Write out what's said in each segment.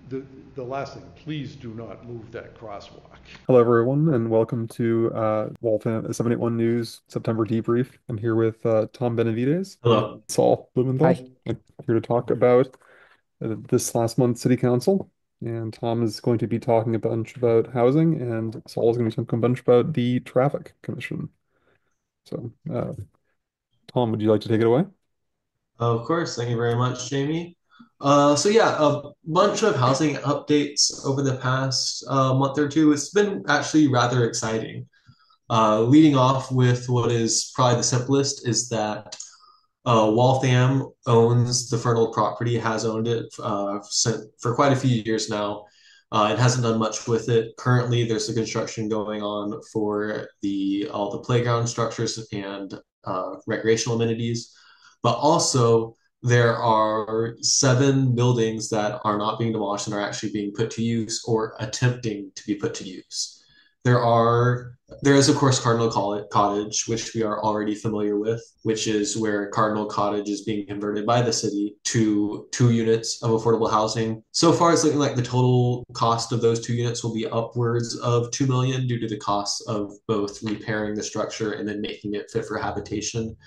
the, the last thing, please do not move that crosswalk. Hello, everyone, and welcome to Waltham 781 News September Debrief. I'm here with Tom Benavides and Hello. Saul Blumenthal. Hi. I'm here to talk about this last month's City Council. And Tom is going to be talking a bunch about housing, and Saul is going to be talking a bunch about the Traffic Commission. So, Tom, would you like to take it away? Of course. Thank you very much, Jamie. So a bunch of housing updates over the past month or two. It's been actually rather exciting. Leading off with what is probably the simplest is that Waltham owns the Fernald property, has owned it for quite a few years now. It hasn't done much with it. Currently, there's a construction going on for the all the playground structures and recreational amenities, but also there are 7 buildings that are not being demolished and are actually being put to use or attempting to be put to use. There are there is, of course, Cottage, which we are already familiar with, which is where Cardinal Cottage is being converted by the city to 2 units of affordable housing. So far, it's looking like the total cost of those 2 units will be upwards of 2 million due to the costs of both repairing the structure and then making it fit for habitation.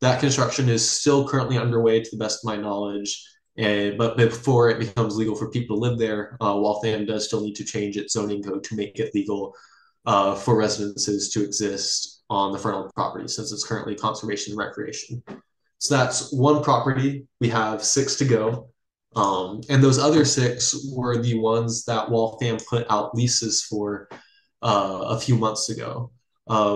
That construction is still currently underway, to the best of my knowledge. But before it becomes legal for people to live there, Waltham does still need to change its zoning code to make it legal for residences to exist on the Fernald property, since it's currently conservation and recreation. So that's one property. We have 6 to go. And those other 6 were the ones that Waltham put out leases for a few months ago,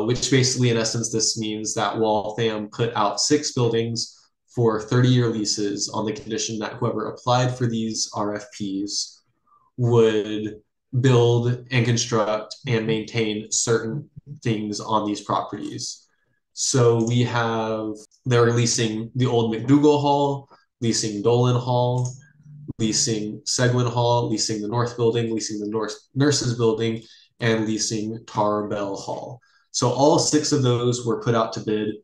which basically, in essence, this means that Waltham put out 6 buildings for 30-year leases on the condition that whoever applied for these RFPs would build and construct and maintain certain things on these properties. So they're leasing the old McDougall Hall, leasing Dolan Hall, leasing Seguin Hall, leasing the North Building, leasing the North Nurses Building, and leasing Tarbell Hall. So all 6 of those were put out to bid,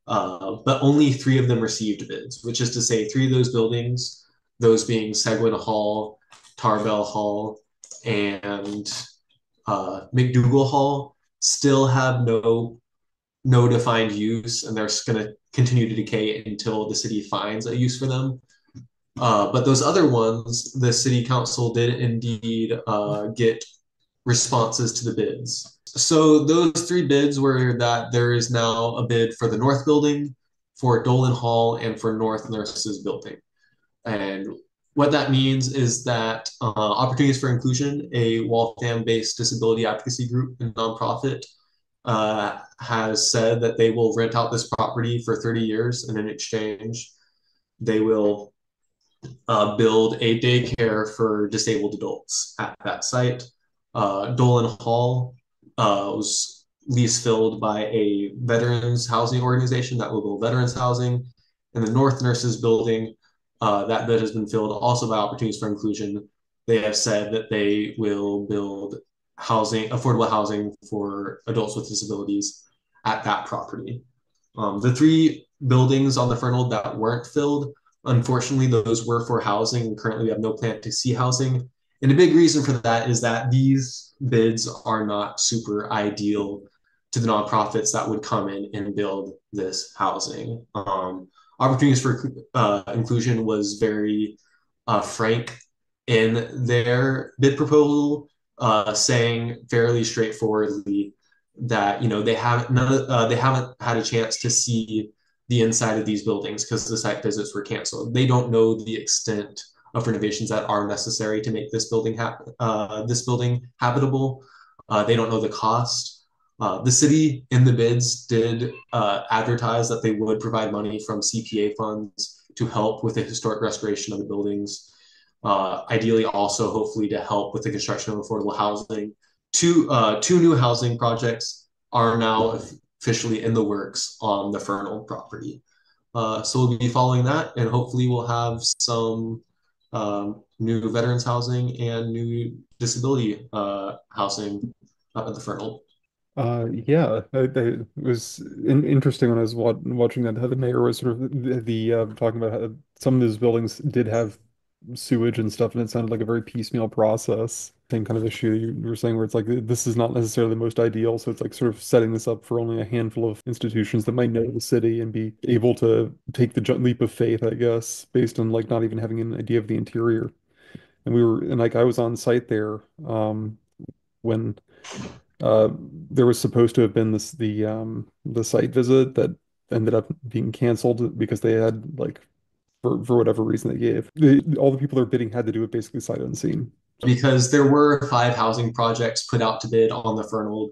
but only 3 of them received bids, which is to say 3 of those buildings, those being Seguin Hall, Tarbell Hall, and McDougall Hall, still have no defined use, and they're going to continue to decay until the city finds a use for them. But those other ones, the city council did indeed get responses to the bids. So those 3 bids were that there is now a bid for the North Building, for Dolan Hall, and for North Nurses Building. And what that means is that Opportunities for Inclusion, a Waltham-based disability advocacy group and nonprofit, has said that they will rent out this property for 30 years, and in exchange, they will build a daycare for disabled adults at that site. Dolan Hall was lease filled by a veterans housing organization that will build veterans housing. And the North Nurses Building, that bid has been filled also by Opportunities for Inclusion. They have said that they will build affordable housing for adults with disabilities at that property. The 3 buildings on the Fernald that weren't filled, unfortunately, those were for housing, and currently we have no plan to see housing. And a big reason for that is that these bids are not super ideal to the nonprofits that would come in and build this housing. Opportunities for Inclusion was very frank in their bid proposal, saying fairly straightforwardly that they haven't had a chance to see the inside of these buildings because the site visits were canceled. They don't know the extent of renovations that are necessary to make this building habitable. They don't know the cost. The city in the bids did advertise that they would provide money from CPA funds to help with the historic restoration of the buildings. Ideally, also hopefully to help with the construction of affordable housing. Two new housing projects are now officially in the works on the Fernald property. So we'll be following that, and hopefully we'll have some new veterans housing and new disability housing at the Fernald. Yeah, it was interesting when I was watching that, how the mayor was sort of talking about how some of those buildings did have sewage and stuff, and it sounded like a very piecemeal process. Same kind of issue you were saying, where it's like this is not necessarily the most ideal, so it's like sort of setting this up for only a handful of institutions that might know the city and be able to take the leap of faith, I guess, based on like not even having an idea of the interior. And like I was on site there when uh, there was supposed to have been the site visit that ended up being canceled because they had like for whatever reason they gave. All the people they're bidding had to do it basically sight unseen. Because there were 5 housing projects put out to bid on the Fernald.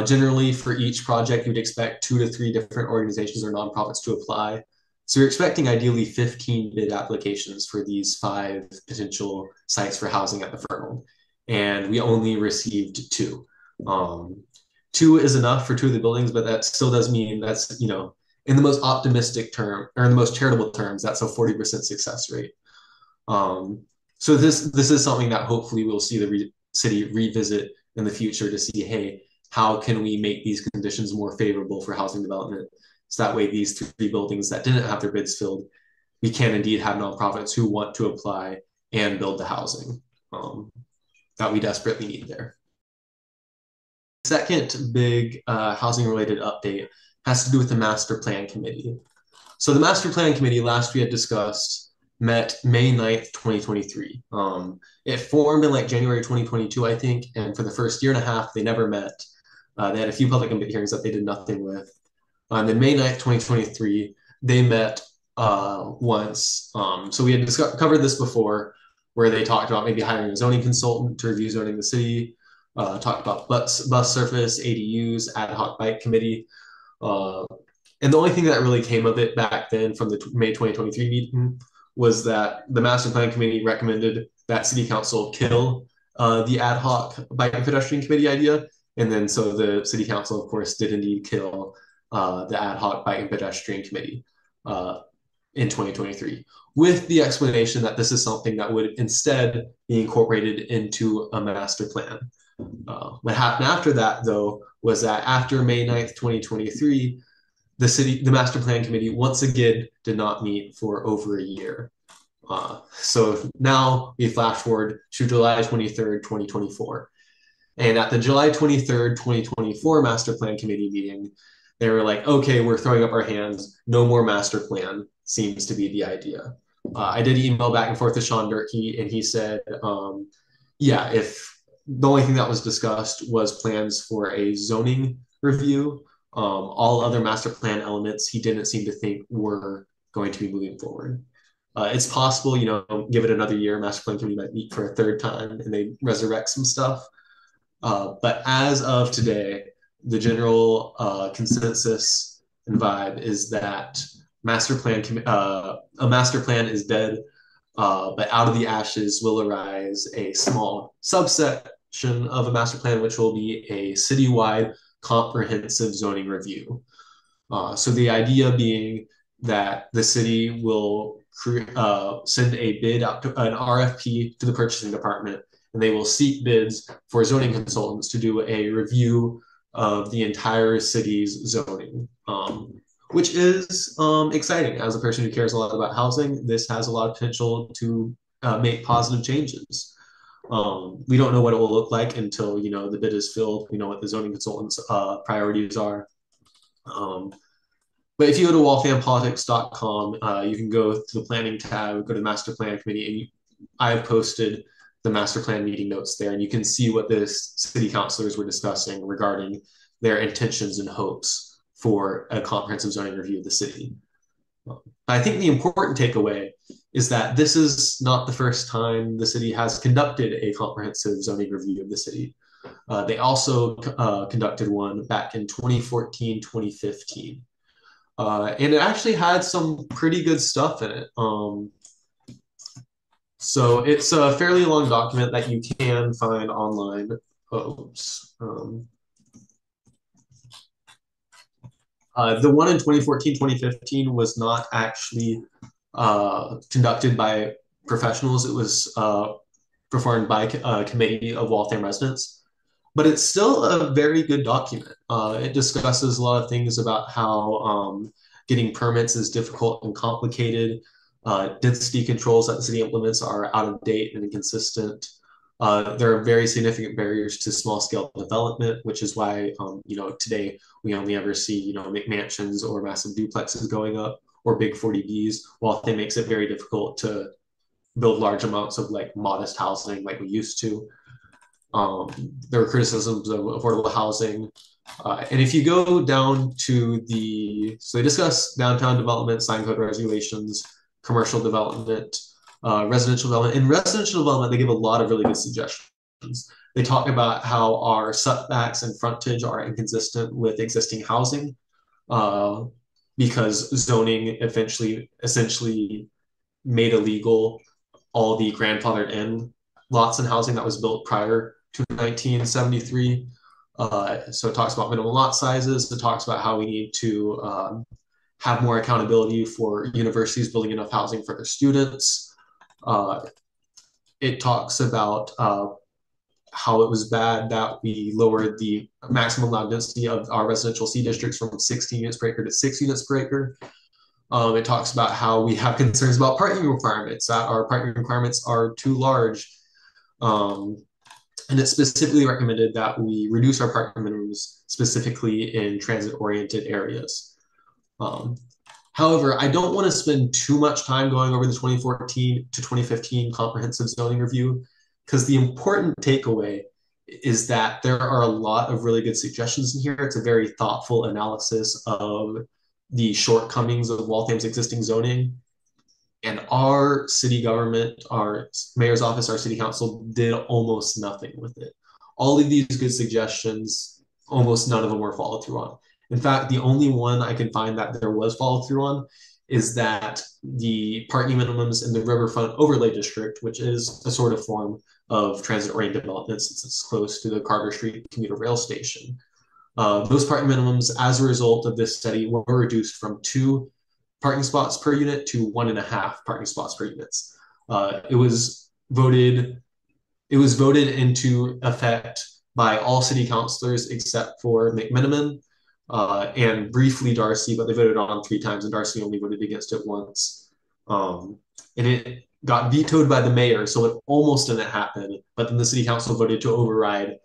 Generally, for each project, you'd expect 2 to 3 different organizations or nonprofits to apply. So you're expecting ideally 15 bid applications for these 5 potential sites for housing at the Fernald. And we only received 2. 2 is enough for 2 of the buildings, but that still does mean that's, in the most optimistic term, or in the most charitable terms, that's a 40% success rate. So this is something that hopefully we'll see the city revisit in the future to see, hey, how can we make these conditions more favorable for housing development? So that way these 3 buildings that didn't have their bids filled, we can indeed have nonprofits who want to apply and build the housing that we desperately need there. Second big housing related update has to do with the Master Plan Committee. So the Master Plan Committee, last we had discussed, met May 9th, 2023. It formed in like January 2022, I think, and for the first year and a half, they never met. They had a few public input hearings that they did nothing with. On the May 9th, 2023, they met once. So we had covered this before, where they talked about maybe hiring a zoning consultant to review zoning in the city, talked about bus surface, ADUs, ad hoc bike committee. And the only thing that really came of it back then from the May 2023 meeting was that the Master Plan Committee recommended that City Council kill the ad hoc bike and pedestrian committee idea. And then so the City Council, of course, did indeed kill the ad hoc bike and pedestrian committee in 2023, with the explanation that this is something that would instead be incorporated into a master plan. What happened after that, though, was that after May 9th, 2023, the Master Plan Committee once again did not meet for over a year. So now we flash forward to July 23rd, 2024. And at the July 23rd, 2024 Master Plan Committee meeting, they were like, okay, we're throwing up our hands. No more master plan seems to be the idea. I did email back and forth to Sean Durkee, and he said, yeah, if the only thing that was discussed was plans for a zoning review, all other master plan elements he didn't seem to think were going to be moving forward. It's possible, give it another year, Master Plan Committee might meet for a 3rd time and they resurrect some stuff. But as of today, the general consensus and vibe is that a master plan is dead, but out of the ashes will arise a small subsection of a master plan, which will be a citywide comprehensive zoning review. So the idea being that the city will send a bid out to an RFP to the purchasing department, and they will seek bids for zoning consultants to do a review of the entire city's zoning, which is exciting. As a person who cares a lot about housing, this has a lot of potential to make positive changes. We don't know what it will look like until the bid is filled. We know what the zoning consultants' priorities are. But if you go to walthampolitics.com, you can go to the planning tab, go to the Master Plan Committee, and I have posted the Master Plan meeting notes there, and you can see what the city councilors were discussing regarding their intentions and hopes for a comprehensive zoning review of the city. I think the important takeaway is that this is not the first time the city has conducted a comprehensive zoning review of the city. They also conducted one back in 2014, 2015. And it actually had some pretty good stuff in it. So it's a fairly long document that you can find online. Oops. The one in 2014, 2015 was not actually conducted by professionals. It was performed by a committee of Waltham residents. But it's still a very good document. It discusses a lot of things about how getting permits is difficult and complicated. Density controls that the city implements are out of date and inconsistent. There are very significant barriers to small scale development, which is why, today we only ever see, McMansions or massive duplexes going up or big 40Bs, while it makes it very difficult to build large amounts of like modest housing like we used to. There were criticisms of affordable housing. And if you go down to so they discuss downtown development, sign code regulations, commercial development, residential development. In residential development, they give a lot of really good suggestions. They talk about how our setbacks and frontage are inconsistent with existing housing because zoning essentially made illegal all the grandfathered in lots and housing that was built prior to 1973. So it talks about minimum lot sizes. It talks about how we need to have more accountability for universities building enough housing for their students. It talks about how it was bad that we lowered the maximum allowed density of our residential C districts from 16 units per acre to 6 units per acre. It talks about how we have concerns about parking requirements, that our parking requirements are too large. And it specifically recommended that we reduce our parking minimums specifically in transit-oriented areas. However, I don't want to spend too much time going over the 2014 to 2015 comprehensive zoning review, because the important takeaway is that there are a lot of really good suggestions in here. It's a very thoughtful analysis of the shortcomings of Waltham's existing zoning. And our city government, our mayor's office, our city council did almost nothing with it. All of these good suggestions, almost none of them were followed through on. In fact, the only one I can find that there was followed through on is that the parking minimums in the Riverfront Overlay District, which is a sort of form of transit-oriented development since it's close to the Carter Street commuter rail station. Those parking minimums, as a result of this study, were reduced from 2 parking spots per unit to 1.5 parking spots per units. It was voted into effect by all city councilors except for McMiniman and briefly Darcy, but they voted on 3 times and Darcy only voted against it once. And it got vetoed by the mayor, so it almost didn't happen, but then the city council voted to override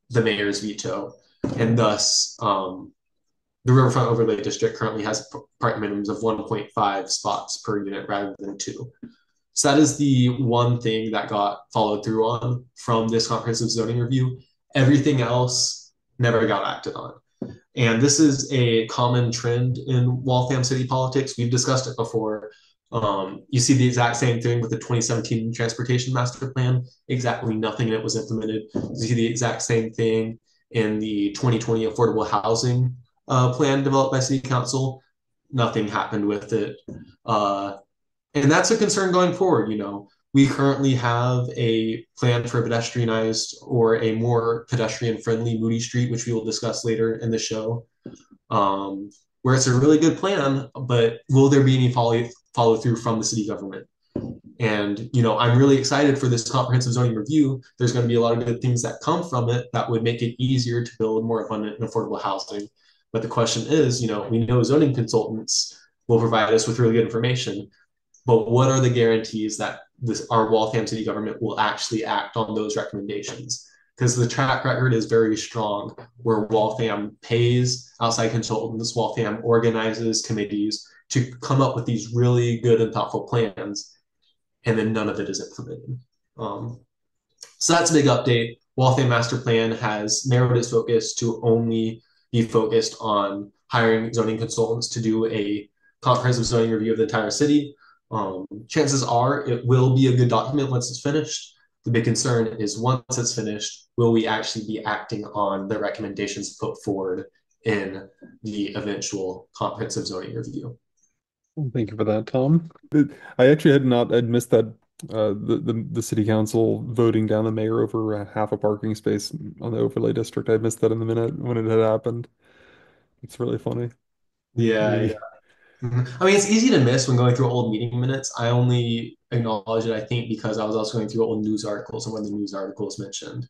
the mayor's veto. And thus, the Riverfront Overlay District currently has parking minimums of 1.5 spots per unit rather than 2. So that is the one thing that got followed through on from this comprehensive zoning review. Everything else never got acted on. And this is a common trend in Waltham city politics. We've discussed it before. You see the exact same thing with the 2017 Transportation Master Plan. Exactly nothing in it was implemented. You see the exact same thing in the 2020 Affordable Housing plan developed by City Council. Nothing happened with it. And that's a concern going forward. We currently have a plan for a pedestrianized or a more pedestrian-friendly Moody Street, which we will discuss later in the show, where it's a really good plan, but will there be any follow through from the city government? And, I'm really excited for this comprehensive zoning review. There's going to be a lot of good things that come from it that would make it easier to build more abundant and affordable housing. But the question is, we know zoning consultants will provide us with really good information, but what are the guarantees that our Waltham city government will actually act on those recommendations? Because the track record is very strong where Waltham pays outside consultants, Waltham organizes committees to come up with these really good and thoughtful plans, and then none of it is implemented. So that's a big update. Waltham Master Plan has narrowed its focus to only be focused on hiring zoning consultants to do a comprehensive zoning review of the entire city. Chances are it will be a good document once it's finished. The big concern is once it's finished, will we actually be acting on the recommendations put forward in the eventual comprehensive zoning review? Thank you for that, Tom. I'd missed that the city council voting down the mayor over half a parking space on the overlay district. I missed that in the minute when it had happened. It's really funny. Yeah. I mean, it's easy to miss when going through old meeting minutes. I only acknowledge it, I think, because I was also going through old news articles, and when the news articles mentioned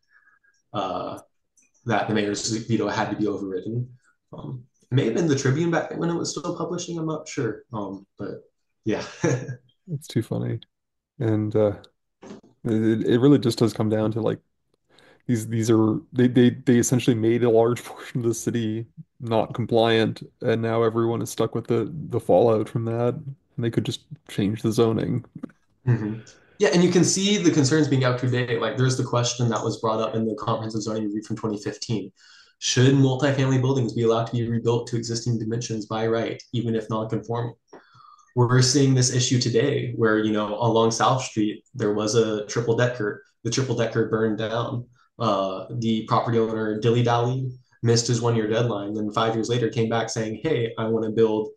that the mayor's veto had to be overridden. It may have been the Tribune back when it was still publishing. I'm not sure. But yeah. It's too funny. And it really just does come down to like these are they essentially made a large portion of the city not compliant, and now everyone is stuck with the fallout from that. And they could just change the zoning. Hmm. Yeah, and you can see the concerns being out today. Like there's the question that was brought up in the comprehensive zoning review from 2015. Should multifamily buildings be allowed to be rebuilt to existing dimensions by right, even if non-conforming? We're seeing this issue today where, along South Street, there was a triple decker. The triple decker burned down. The property owner dilly-dallied, missed his 1 year deadline, then 5 years later came back saying, hey, I want to build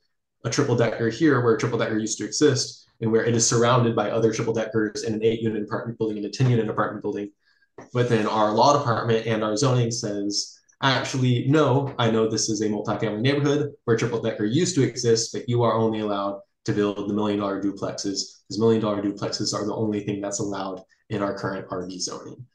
a triple decker here where a triple decker used to exist and where it is surrounded by other triple deckers in an 8 unit apartment building and a 10 unit apartment building. But then our law department and our zoning says, actually, no, I know this is a multifamily neighborhood where triple decker used to exist, but you are only allowed to build the $1 million duplexes, because $1 million duplexes are the only thing that's allowed in our current RV zoning,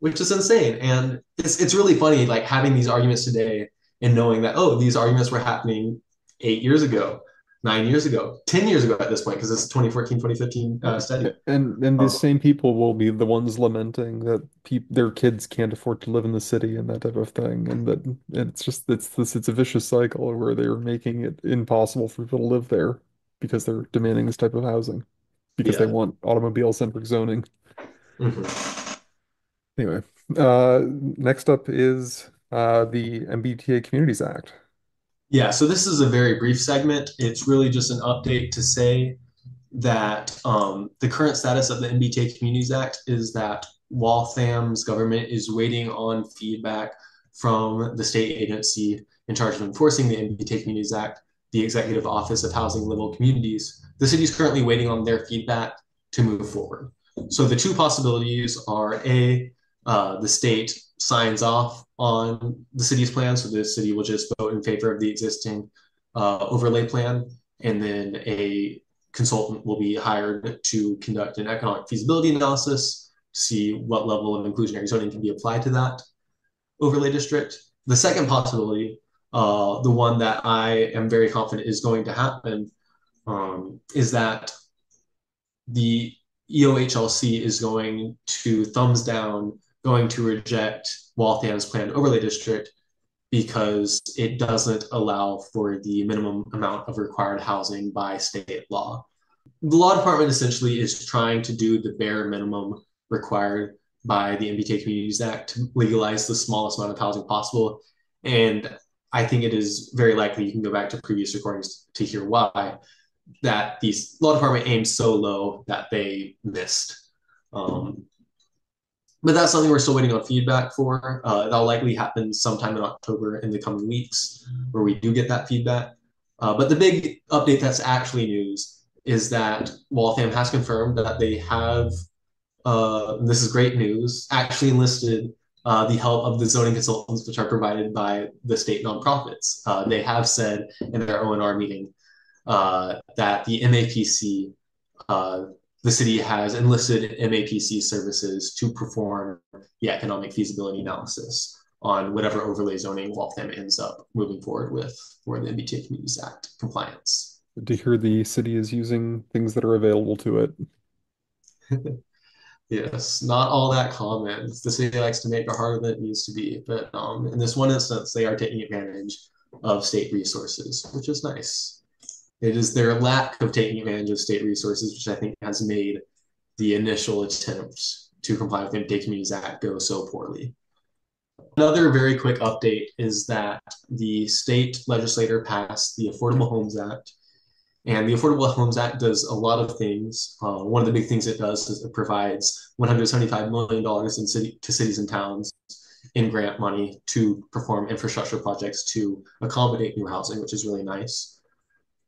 which is insane. And it's really funny, like having these arguments today and knowing that, oh, these arguments were happening 8 years ago, 9 years ago, 10 years ago at this point, because it's a 2014, 2015 study. And these same people will be the ones lamenting that their kids can't afford to live in the city and that type of thing. And that it's a vicious cycle where they're making it impossible for people to live there because they're demanding this type of housing because they Yeah. want automobile-centric zoning. Mhm. Anyway, next up is the MBTA Communities Act. Yeah, so this is a very brief segment. It's really just an update to say that the current status of the MBTA Communities Act is that Waltham's government is waiting on feedback from the state agency in charge of enforcing the MBTA Communities Act, the Executive Office of Housing and Livable Communities. The city is currently waiting on their feedback to move forward. So the two possibilities are A, the state signs off on the city's plan, so the city will just vote in favor of the existing overlay plan, and then a consultant will be hired to conduct an economic feasibility analysis to see what level of inclusionary zoning can be applied to that overlay district. The second possibility, the one that I am very confident is going to happen, is that the EOHLC is going to thumbs down, going to reject Waltham's planned overlay district because it doesn't allow for the minimum amount of required housing by state law. The law department essentially is trying to do the bare minimum required by the MBTA Communities Act to legalize the smallest amount of housing possible. And I think it is very likely, you can go back to previous recordings to hear why, that the law department aimed so low that they missed. But that's something we're still waiting on feedback for. That'll likely happen sometime in October in the coming weeks where we do get that feedback. But the big update that's actually news is that Waltham has confirmed that they have, this is great news, actually enlisted the help of the zoning consultants, which are provided by the state nonprofits. They have said in their O&R meeting that the MAPC, the city has enlisted MAPC services to perform the economic feasibility analysis on whatever overlay zoning Waltham ends up moving forward with for the MBTA Communities Act compliance. To hear the city is using things that are available to it. Yes, not all that common. The city likes to make it harder than it needs to be, but in this one instance, they are taking advantage of state resources, which is nice. It is their lack of taking advantage of state resources, which I think has made the initial attempt to comply with the MBTA Communities Act go so poorly. Another very quick update is that the state legislature passed the Affordable Homes Act, and the Affordable Homes Act does a lot of things. One of the big things it does is it provides $175 million to cities and towns in grant money to perform infrastructure projects to accommodate new housing, which is really nice.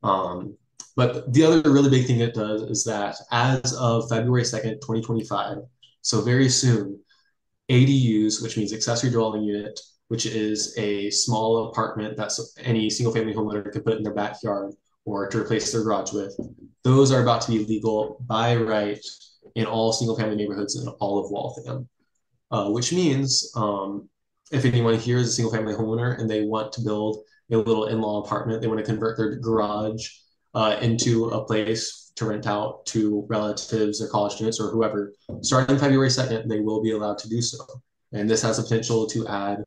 But the other really big thing it does is that as of February 2nd, 2025, so very soon, ADUs, which means accessory dwelling unit, which is a small apartment that any single family homeowner can put in their backyard or to replace their garage with, those are about to be legal by right in all single family neighborhoods in all of Waltham, which means if anyone here is a single family homeowner and they want to build a little in-law apartment, they want to convert their garage into a place to rent out to relatives or college students or whoever, starting February 2nd, they will be allowed to do so. And this has the potential to add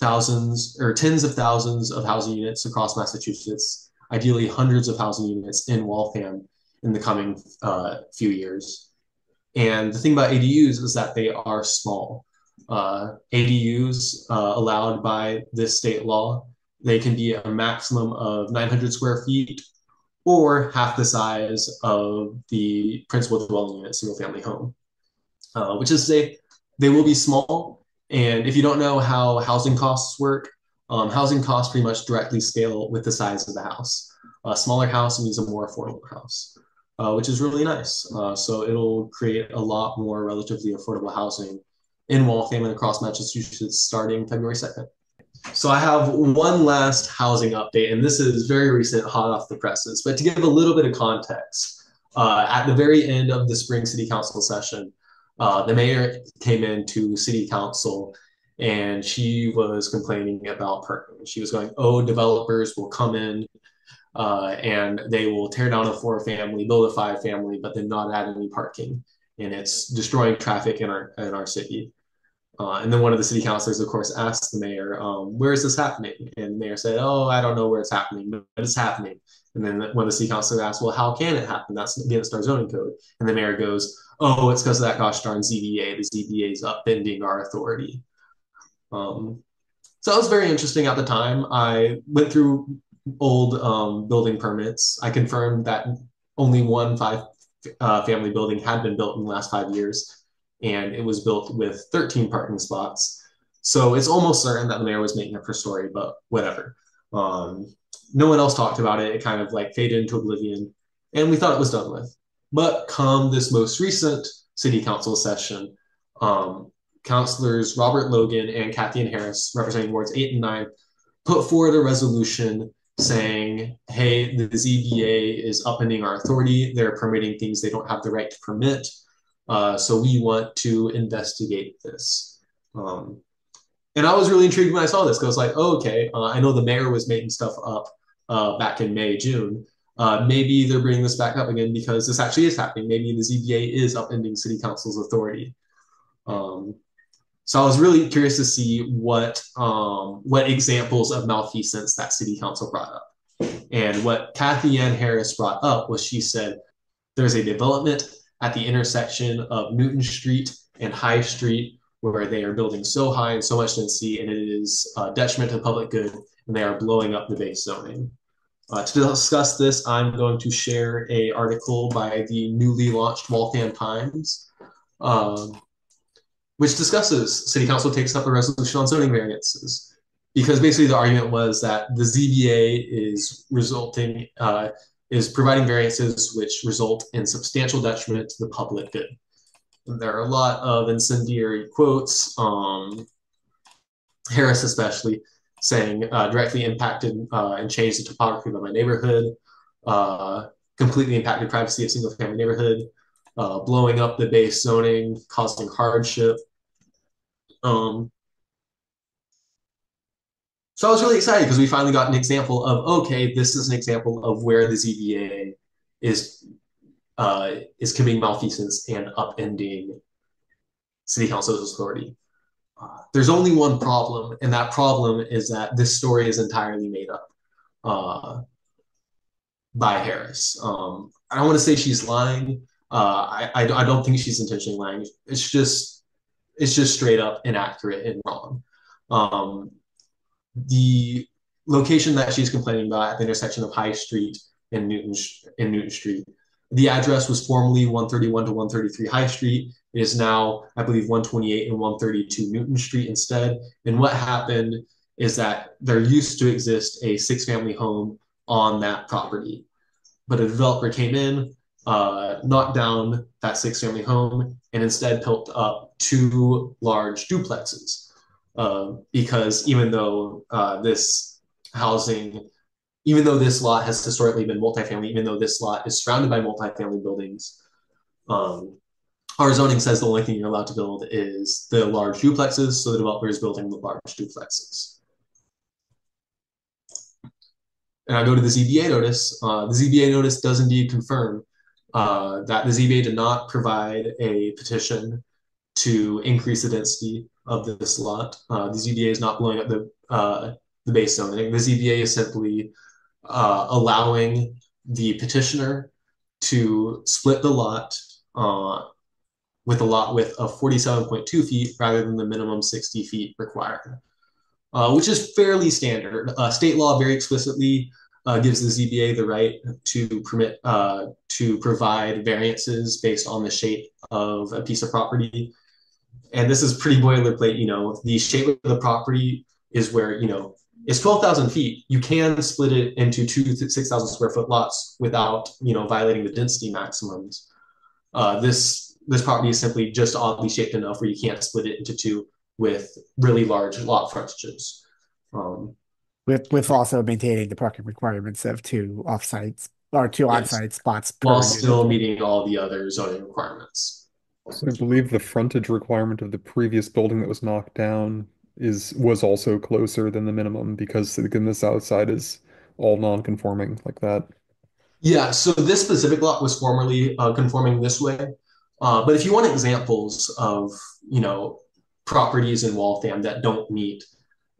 thousands or tens of thousands of housing units across Massachusetts, ideally hundreds of housing units in Waltham in the coming few years. And the thing about ADUs is that they are small. ADUs allowed by this state law, they can be a maximum of 900 square feet or half the size of the principal dwelling unit, single family home, which is to say they will be small. And if you don't know how housing costs work, housing costs pretty much directly scale with the size of the house. A smaller house means a more affordable house, which is really nice. So it'll create a lot more relatively affordable housing in Waltham and across Massachusetts starting February 2nd. So I have one last housing update, and this is very recent, hot off the presses. But to give a little bit of context, at the very end of the spring city council session, the mayor came into city council and she was complaining about parking. She was going, oh, developers will come in and they will tear down a 4-family, build a 5-family, but then not add any parking. And it's destroying traffic in our city. And then one of the city councilors, of course, asked the mayor, where is this happening? And the mayor said, oh, I don't know where it's happening, but it's happening. And then one of the city councilors asked, well, how can it happen? That's against our zoning code. And the mayor goes, oh, it's because of that gosh darn ZBA. The ZBA is upending our authority. So that was very interesting at the time. I went through old building permits. I confirmed that only one 5-family building had been built in the last 5 years, and it was built with 13 parking spots. So it's almost certain that the mayor was making up her story, but whatever. No one else talked about it. It kind of like faded into oblivion, and we thought it was done with. But come this most recent city council session, councilors Robert Logan and Kathy Ann Harris, representing wards 8 and 9, put forward a resolution saying, hey, the ZBA is upending our authority. They're permitting things they don't have the right to permit. So we want to investigate this. And I was really intrigued when I saw this, because I was like, oh, okay, I know the mayor was making stuff up back in May, June. Maybe they're bringing this back up again because this actually is happening. Maybe the ZBA is upending city council's authority. So I was really curious to see what examples of malfeasance that city council brought up. And what Kathy Ann Harris brought up was, she said, there's a development at the intersection of Newton Street and High Street where they are building so high and so much density, and it is a detriment to the public good, and they are blowing up the base zoning. To discuss this, I'm going to share an article by the newly launched Waltham Times, which discusses city council takes up a resolution on zoning variances. Because basically the argument was that the ZBA is providing variances which result in substantial detriment to the public good. And there are a lot of incendiary quotes, Harris especially, saying directly impacted and changed the topography of my neighborhood, completely impacted privacy of single-family neighborhood, blowing up the base zoning, causing hardship. So I was really excited because we finally got an example of, okay, this is an example of where the ZBA is committing malfeasance and upending city council's authority. There's only one problem, and that problem is that this story is entirely made up by Harris. I don't want to say she's lying. I don't think she's intentionally lying. It's just straight up inaccurate and wrong. The location that she's complaining about at the intersection of High Street and Newton Street, the address was formerly 131 to 133 High Street. It is now, I believe, 128 and 132 Newton Street instead. And what happened is that there used to exist a 6-family home on that property, but a developer came in, knocked down that 6-family home, and instead built up 2 large duplexes. Because even though this lot has historically been multifamily, even though this lot is surrounded by multifamily buildings, our zoning says the only thing you're allowed to build is the large duplexes, so the developer is building the large duplexes. And I go to the ZBA notice. The ZBA notice does indeed confirm that the ZBA did not provide a petition to increase the density of this lot. The ZBA is not blowing up the base zoning. The ZBA is simply allowing the petitioner to split the lot with a lot width of 47.2 feet rather than the minimum 60 feet required, which is fairly standard. State law very explicitly gives the ZBA the right to provide variances based on the shape of a piece of property. And this is pretty boilerplate. The shape of the property is where, it's 12,000 feet. You can split it into two 6,000 square foot lots without, violating the density maximums. This property is simply just oddly shaped enough where you can't split it into two with really large lot frontages. With also maintaining the parking requirements of two offsites or two Yes. on-site spots per While unit. still meeting all the other zoning requirements. So I believe the frontage requirement of the previous building that was knocked down was also closer than the minimum because again, the south side is all non-conforming like that. Yeah, so this specific lot was formerly conforming this way. But if you want examples of, properties in Waltham that don't meet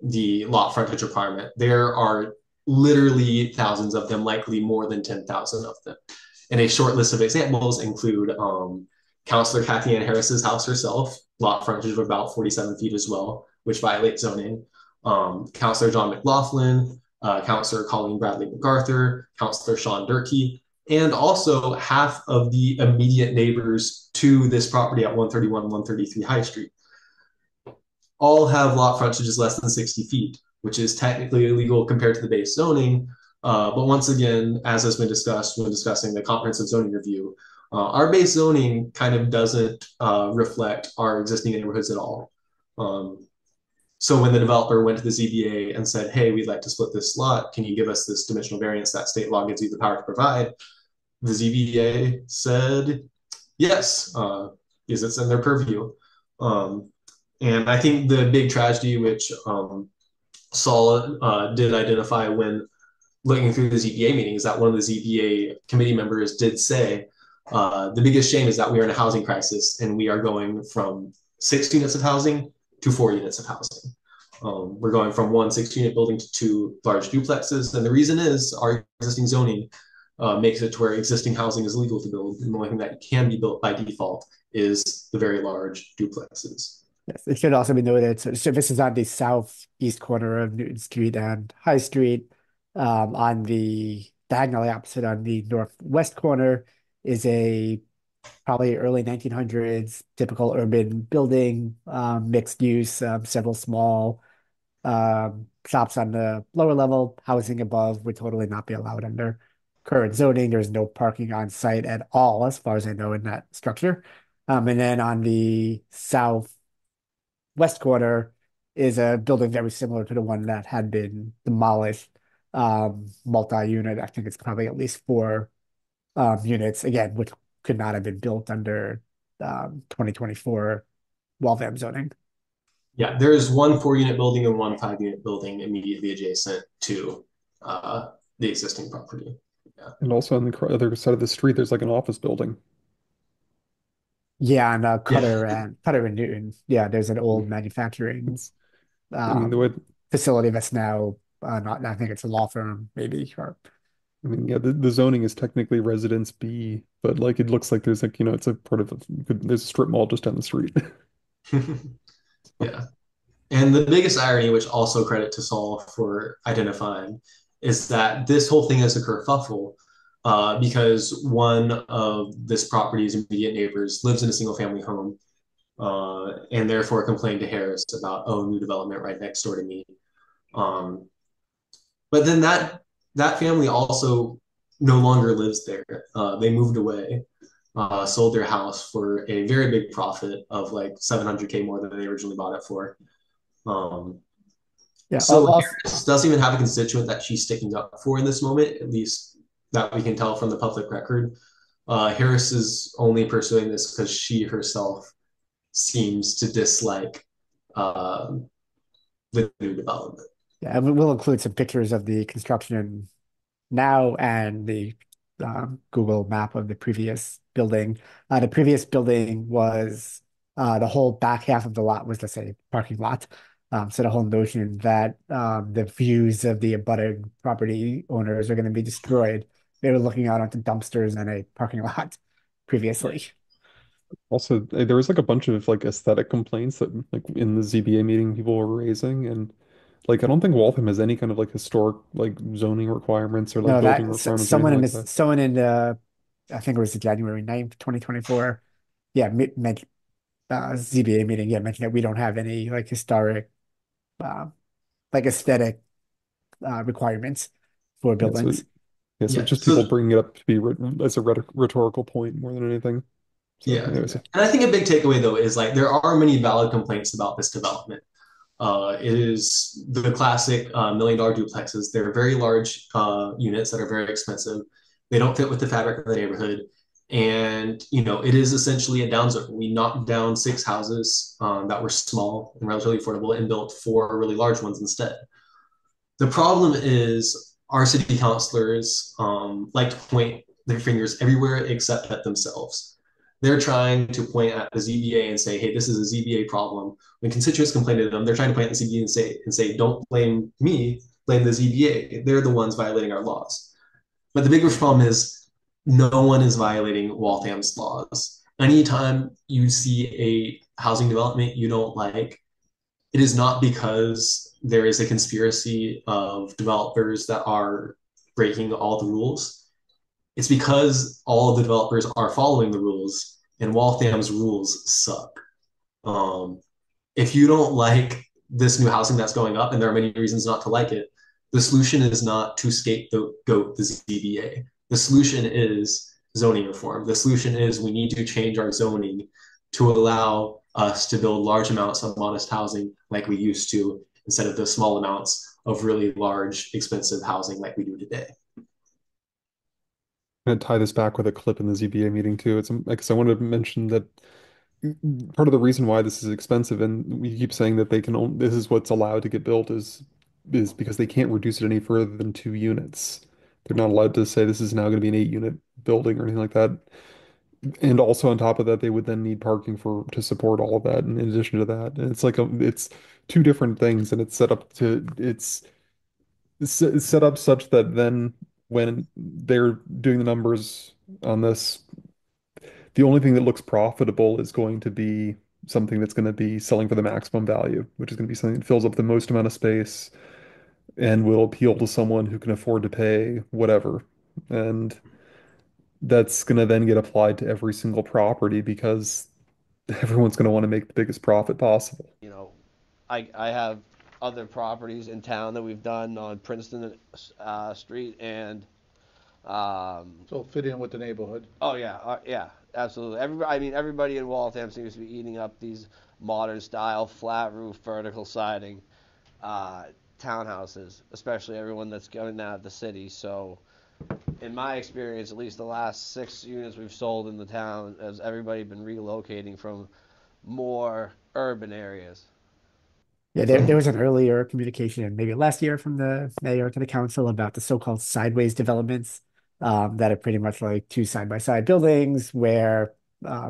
the lot frontage requirement, there are literally thousands of them, likely more than 10,000 of them. And a short list of examples include Councillor Kathy Ann Harris's house herself, lot frontage of about 47 feet as well, which violates zoning. Councillor John McLaughlin, Councillor Colleen Bradley MacArthur, Councillor Sean Durkee, and also half of the immediate neighbors to this property at 131, 133 High Street. All have lot frontages less than 60 feet, which is technically illegal compared to the base zoning. But once again, as has been discussed when discussing the comprehensive zoning review, our base zoning kind of doesn't reflect our existing neighborhoods at all. So when the developer went to the ZBA and said, hey, we'd like to split this lot, can you give us this dimensional variance that state law gives you the power to provide? The ZBA said, yes, because it's in their purview. And I think the big tragedy, which Saul did identify when looking through the ZBA meeting, is that one of the ZBA committee members did say, the biggest shame is that we are in a housing crisis and we are going from 6 units of housing to 4 units of housing. We're going from one 6-unit building to 2 large duplexes. And the reason is our existing zoning makes it to where existing housing is legal to build. And the only thing that can be built by default is the very large duplexes. Yes, it should also be noted. So this is on the southeast corner of Newton Street and High Street. On the diagonally opposite on the northwest corner is a probably early 1900s typical urban building, mixed use, several small shops on the lower level, housing above would totally not be allowed under current zoning. There's no parking on site at all, as far as I know, in that structure. And then on the southwest corner is a building very similar to the one that had been demolished, multi-unit. I think it's probably at least 4 units, again, which could not have been built under 2024 Waltham zoning. Yeah, there is one 4-unit building and one 5-unit building immediately adjacent to the existing property. Yeah. And also on the other side of the street, there's like an office building. Yeah, and Cutter and Newton. Yeah, there's an old manufacturing I mean, the way, facility that's now not. I think it's a law firm, maybe. Or I mean, yeah, the zoning is technically Residence B, but like it looks like there's like, it's a part of there's a strip mall just down the street. Yeah. And the biggest irony, which also credit to Saul for identifying, is that this whole thing is a kerfuffle because one of this property's immediate neighbors lives in a single family home and therefore complained to Harris about, oh, new development right next door to me. But then that family also no longer lives there. They moved away, sold their house for a very big profit of like $700K more than they originally bought it for. yeah, So also, Harris doesn't even have a constituent that she's sticking up for in this moment, at least that we can tell from the public record. Harris is only pursuing this because she herself seems to dislike the new development. yeah, we'll include some pictures of the construction now and the Google map of the previous building. The previous building was the whole back half of the lot was, let's say, parking lot. So the whole notion that the views of the abutting property owners are going to be destroyed. They were looking out onto dumpsters and a parking lot previously. Also, there was like a bunch of like aesthetic complaints that like in the ZBA meeting people were raising, and like I don't think Waltham has any kind of like historic like zoning requirements or like No, building that requirements or anything like that. someone in I think it was the January 9th, 2024. Yeah, meant ZBA meeting. Yeah, mentioned that we don't have any like historic, uh, like aesthetic requirements for Yeah, so buildings. yeah, so Yeah. it's just people So bringing it up to be as a rhetorical point more than anything. So yeah, anyways, and I think a big takeaway though is like there are many valid complaints about this development. It is the classic $1 million duplexes. They're very large units that are very expensive. They don't fit with the fabric of the neighborhood. And, you know, it is essentially a downsizing. We knocked down 6 houses that were small and relatively affordable and built 4 really large ones instead. The problem is our city councilors like to point their fingers everywhere except at themselves. They're trying to point at the ZBA and say, hey, this is a ZBA problem. When constituents complain to them, they're trying to point at the ZBA and say, don't blame me, blame the ZBA. They're the ones violating our laws. But the biggest problem is no one is violating Waltham's laws. Anytime you see a housing development you don't like, it is not because there is a conspiracy of developers that are breaking all the rules. It's because all of the developers are following the rules, and Waltham's rules suck. Um, if you don't like this new housing that's going up, and there are many reasons not to like it, the solution is not to scapegoat the ZBA. The solution is zoning reform. The solution is we need to change our zoning to allow us to build large amounts of modest housing like we used to, instead of the small amounts of really large, expensive housing like we do today. I'm gonna tie this back with a clip in the ZBA meeting too. It's because I wanted to mention that part of the reason why this is expensive, and we keep saying that they can only, this is what's allowed to get built is because they can't reduce it any further than 2 units. They're not allowed to say this is now going to be an 8 unit building or anything like that. And also on top of that, they would then need parking for to support all of that. And in addition to that, and it's like it's two different things, and it's set up such that then when they're doing the numbers on this, the only thing that looks profitable is going to be something that's going to be selling for the maximum value, which is going to be something that fills up the most amount of space and will appeal to someone who can afford to pay whatever. And that's going to then get applied to every single property because everyone's going to want to make the biggest profit possible. You know, I have other properties in town that we've done on Princeton Street and So it'll fit in with the neighborhood. oh yeah, yeah, absolutely. Everybody, I mean, everybody in Waltham seems to be eating up these modern style, flat roof, vertical siding townhouses, especially everyone that's going out of the city. So, in my experience, at least the last 6 units we've sold in the town, has everybody been relocating from more urban areas. Yeah, there was an earlier communication, maybe last year, from the mayor to the council about the so-called sideways developments, that are pretty much like two side-by-side buildings where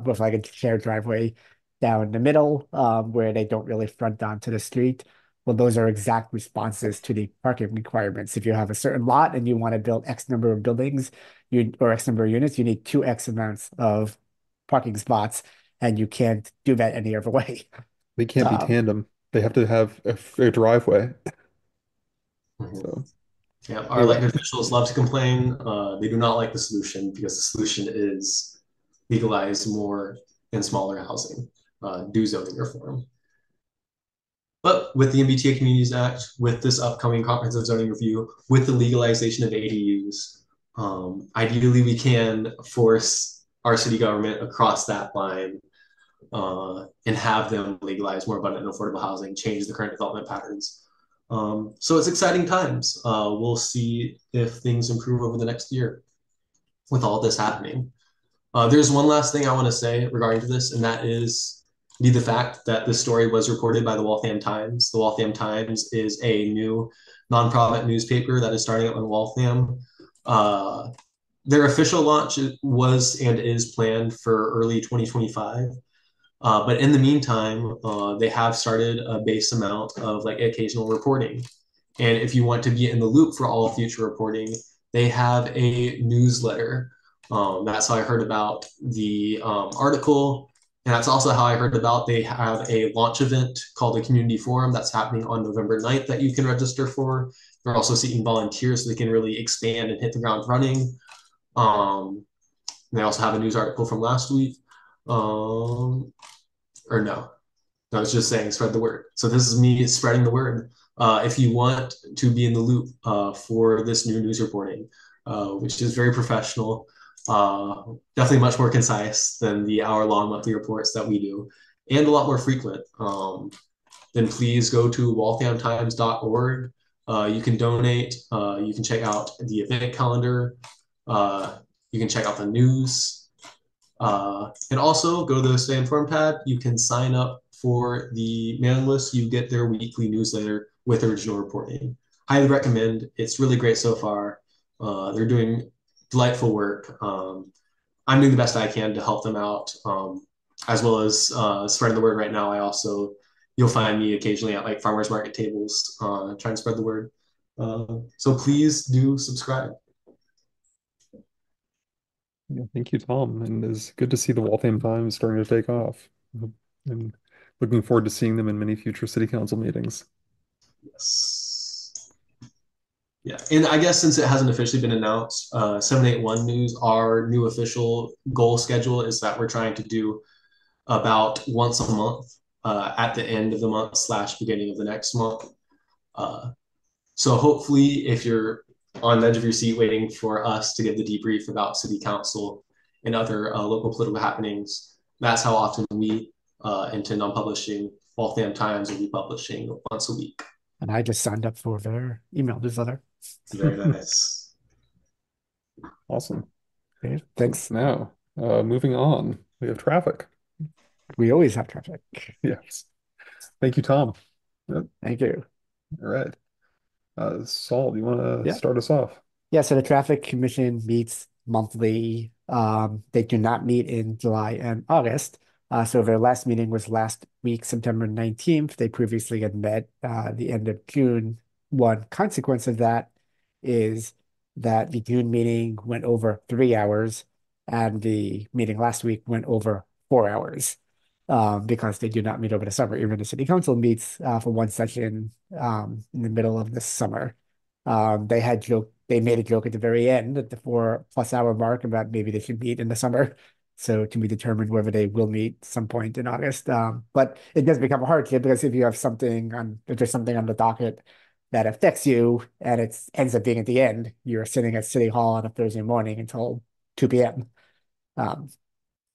with like a shared driveway down the middle, where they don't really front onto the street. Well, those are exact responses to the parking requirements. If you have a certain lot and you want to build X number of buildings, or X number of units, you need two X amounts of parking spots, and you can't do that any other way. They can't be Um, tandem. They have to have a driveway. Mhm. So Yeah, our anyway, elected officials love to complain. They do not like the solution because the solution is legalize more and smaller housing, do zoning reform. But with the MBTA Communities Act, with this upcoming comprehensive zoning review, with the legalization of ADUs, ideally we can force our city government across that line and have them legalize more abundant and affordable housing, change the current development patterns. So it's exciting times. We'll see if things improve over the next year with all this happening. There's one last thing I want to say regarding to this, and that is the fact that this story was reported by the Waltham Times. The Waltham Times is a new nonprofit newspaper that is starting up in Waltham. their official launch was and is planned for early 2025. But in the meantime, they have started a base amount of like occasional reporting. And if you want to be in the loop for all future reporting, they have a newsletter. That's how I heard about the article. And that's also how I heard about they have a launch event called the Community Forum that's happening on November 9th that you can register for. They're also seeking volunteers so they can really expand and hit the ground running. They also have a news article from last week. Or no, I was just saying spread the word. So this is me spreading the word. If you want to be in the loop for this new news reporting, which is very professional, definitely much more concise than the hour-long monthly reports that we do, and a lot more frequent, then please go to walthamtimes.org. You can donate. You can check out the event calendar. You can check out the news. And also go to the Stay Informed tab. You can sign up for the mailing list. You get their weekly newsletter with original reporting. Highly recommend. It's really great so far. They're doing delightful work. I'm doing the best I can to help them out, as well as spreading the word right now. You'll find me occasionally at like farmers market tables trying to spread the word. So please do subscribe. Yeah, thank you, Tom. And it's good to see the Waltham Times starting to take off. And looking forward to seeing them in many future city council meetings. Yes. Yeah, and I guess since it hasn't officially been announced, 781 News, our new official goal schedule is that we're trying to do about once a month at the end of the month / beginning of the next month. So hopefully, if you're on the edge of your seat waiting for us to give the debrief about city council and other local political happenings, that's how often we intend on publishing. Waltham Times will be publishing once a week. And I just signed up for their email newsletter. Very nice. Awesome. Okay, thanks. Now, moving on, we have traffic. We always have traffic. Yes. Thank you, Tom. Yep. Thank you. All right. Saul, do you want to Yeah. start us off? Yeah, so the Traffic Commission meets monthly. They do not meet in July and August. So their last meeting was last week, September 19th. They previously had met the end of June. One consequence of that is that the June meeting went over 3 hours, and the meeting last week went over 4 hours. Because they do not meet over the summer. Even the city council meets for one session in the middle of the summer. They made a joke at the very end at the 4+ hour mark about maybe they should meet in the summer. So to be determined whether they will meet some point in August. But it does become a hardship because if there's something on the docket that affects you and it ends up being at the end, you're sitting at City Hall on a Thursday morning until 2 p.m.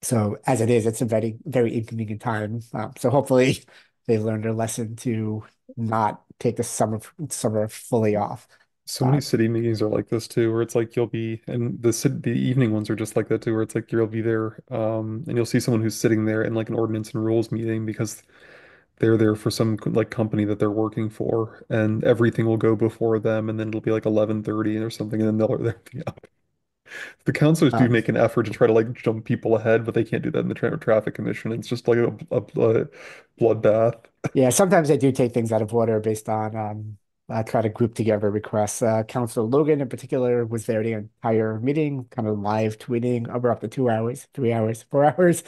So as it is, it's a very, very inconvenient time. So hopefully they learned their lesson to not take the summer fully off. So many city meetings are like this too, where it's like and the evening ones are just like that too, where it's like you'll be there, and you'll see someone who's sitting there in like an ordinance and rules meeting because they're there for some like company that they're working for, and everything will go before them, and then it'll be like 11:30 or something, and then they'll be up. The councilors do Um, make an effort to try to like jump people ahead, but they can't do that in the traffic commission. It's just like a bloodbath. yeah, sometimes they do take things out of order based on try to group together requests. Councilor Logan in particular was there the entire meeting, kind of live tweeting over up to 2 hours, 3 hours, 4 hours.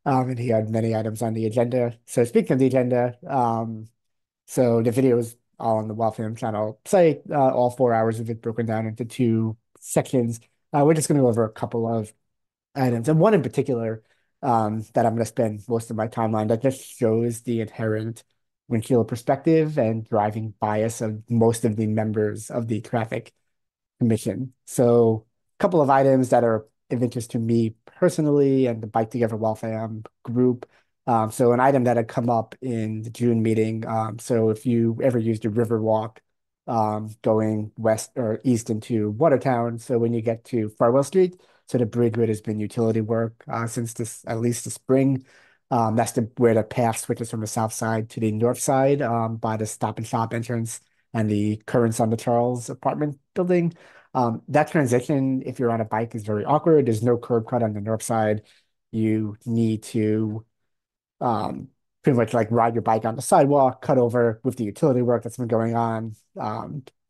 And he had many items on the agenda. So speaking of the agenda, so the video is all on the Waltham channel site, all 4 hours of it broken down into two sections. We're just going to go over a couple of items, and one in particular that I'm going to spend most of my time on that just shows the inherent windshield perspective and driving bias of most of the members of the traffic commission. So a couple of items that are of interest to me personally and the Bike Together Waltham group. So an item that had come up in the June meeting. So if you ever used a river walk going west or east into Watertown, so when you get to Farwell Street, so the bridge road has been utility work since at least the spring. That's where the path switches from the south side to the north side by the Stop and Shop entrance and the Currents on the Charles apartment building. That transition, if you're on a bike, is very awkward. There's no curb cut on the north side. You need to pretty much like ride your bike on the sidewalk, cut over with the utility work that's been going on.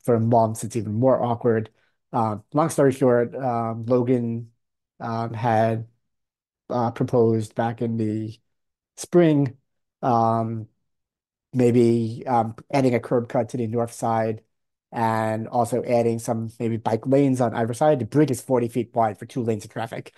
For months, it's even more awkward. Long story short, Logan had proposed back in the spring, um, maybe adding a curb cut to the north side and also adding some maybe bike lanes on either side. The bridge is 40 feet wide for 2 lanes of traffic.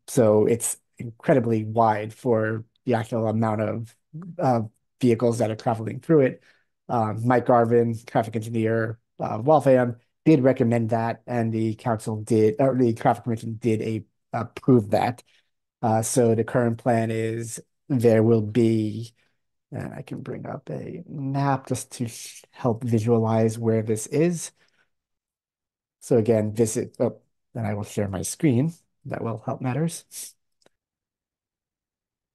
So it's incredibly wide for the actual amount of uh, vehicles that are traveling through it. Mike Garvin, traffic engineer, Waltham, did recommend that, and the council did, or the traffic commission did approve that. So the current plan is there will be, and I can bring up a map just to help visualize where this is. So again, visit, oh, then I will share my screen. That will help matters.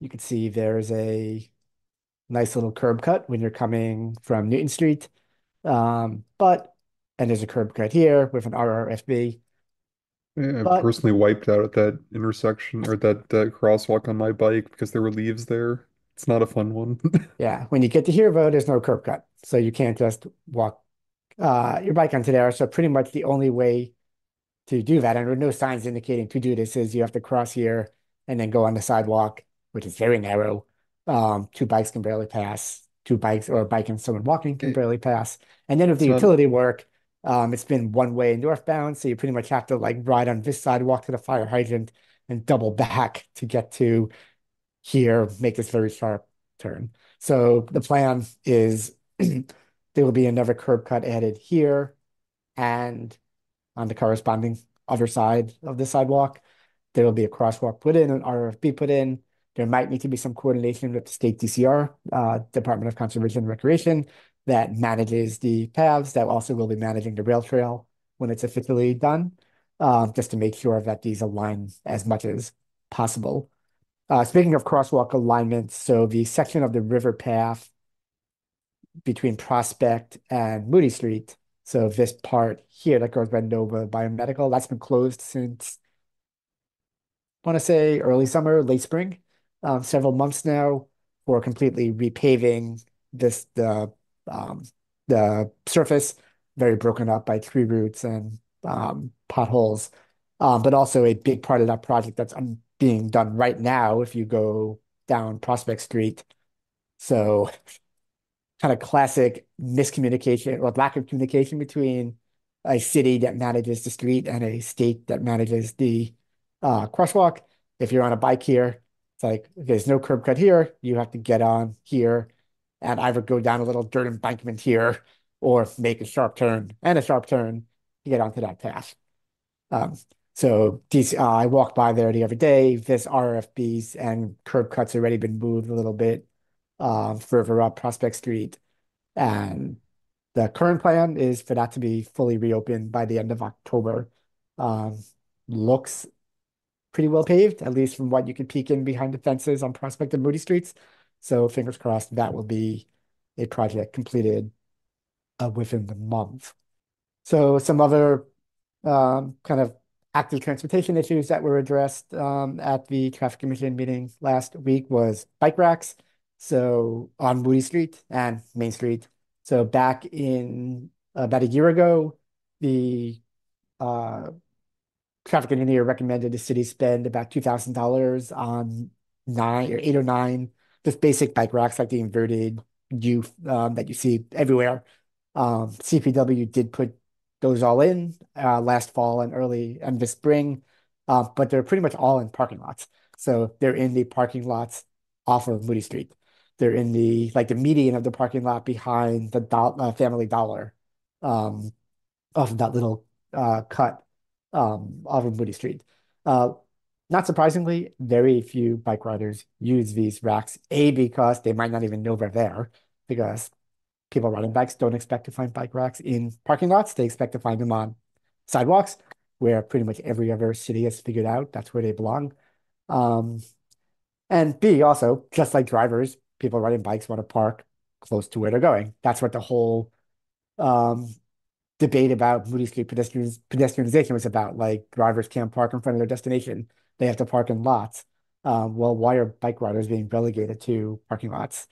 You can see there's a nice little curb cut when you're coming from Newton Street. And there's a curb cut here with an RRFB. I But personally wiped out at that intersection or that crosswalk on my bike because there were leaves there. It's not a fun one. yeah, when you get to here, though, there's no curb cut. So you can't just walk your bike onto there. So pretty much the only way to do that, and there are no signs indicating to do this, is you have to cross here and then go on the sidewalk, which is very narrow. Two bikes can barely pass. Two bikes or a bike and someone walking can It- barely pass. And then with the It's not utility work, it's been one way northbound, so you pretty much have to like ride on this sidewalk to the fire hydrant and double back to get to here, make this very sharp turn. So the plan is there will be another curb cut added here and on the corresponding other side of the sidewalk. There will be a crosswalk put in, an RFB put in. There might need to be some coordination with the state DCR, Department of Conservation and Recreation, that manages the paths, that also will be managing the rail trail when it's officially done, just to make sure that these align as much as possible. Speaking of crosswalk alignment, so the section of the river path between Prospect and Moody Street, so this part here that goes by Nova Biomedical, that's been closed since, I want to say early summer, late spring, several months now, for completely repaving this um, the surface, very broken up by tree roots and potholes. But also a big part of that project that's being done right now if you go down Prospect Street. So kind of classic miscommunication or lack of communication between a city that manages the street and a state that manages the crosswalk. If you're on a bike here, it's like there's no curb cut here. You have to get on here and either go down a little dirt embankment here or make a sharp turn and a sharp turn to get onto that path. Um, so these, I walked by there the other day. This RFBs and curb cuts already been moved a little bit further up Prospect Street. And the current plan is for that to be fully reopened by the end of October. Um, Looks pretty well paved, at least from what you can peek in behind the fences on Prospect and Moody Streets. So fingers crossed that will be a project completed within the month. So some other kind of active transportation issues that were addressed at the Traffic Commission meeting last week was bike racks. So on Moody Street and Main Street. So back in about a year ago, the uh, traffic engineer recommended the city spend about $2,000 on 8 or 9 just basic bike racks like the inverted U that you see everywhere. CPW did put those all in last fall and early and this spring, but they're pretty much all in parking lots. So they're in the parking lots off of Moody Street. They're in the like the median of the parking lot behind the Family Dollar, um, off of that little cut off of Moody Street. Uh, Not surprisingly, very few bike riders use these racks, A, because they might not even know they're there, because people riding bikes don't expect to find bike racks in parking lots. They expect to find them on sidewalks, where pretty much every other city has figured out that's where they belong. Um, and B, also, just like drivers, people riding bikes want to park close to where they're going. That's what the whole um, debate about Moody Street pedestrianization was about, like, drivers can't park in front of their destination. They have to park in lots. Well, why are bike riders being relegated to parking lots?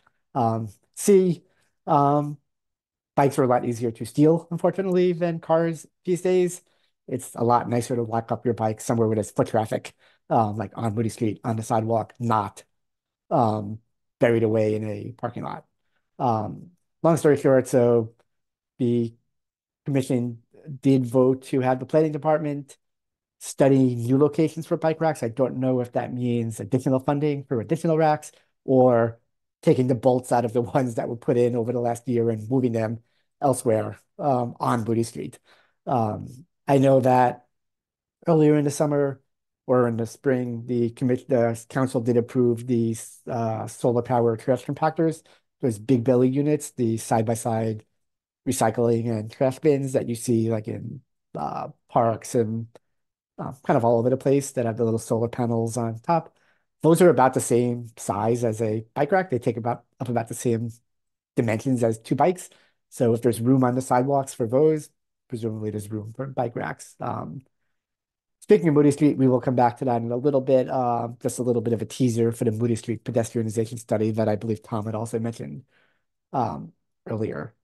C, um, bikes are a lot easier to steal, unfortunately, than cars these days. It's a lot nicer to lock up your bike somewhere where there's foot traffic, like on Moody Street, on the sidewalk, not um, buried away in a parking lot. Um, Long story short, so the commission did vote to have the planning department study new locations for bike racks. I don't know if that means additional funding for additional racks or taking the bolts out of the ones that were put in over the last year and moving them elsewhere on Moody Street. I know that earlier in the summer or in the spring, the council did approve these solar power trash compactors, those big belly units, the side by side recycling and trash bins that you see like in parks and kind of all over the place that have the little solar panels on top. Those are about the same size as a bike rack. They take about the same dimensions as two bikes. So if there's room on the sidewalks for those, presumably there's room for bike racks. Speaking of Moody Street, we will come back to that in a little bit. Just a little bit of a teaser for the Moody Street pedestrianization study that I believe Tom had also mentioned earlier.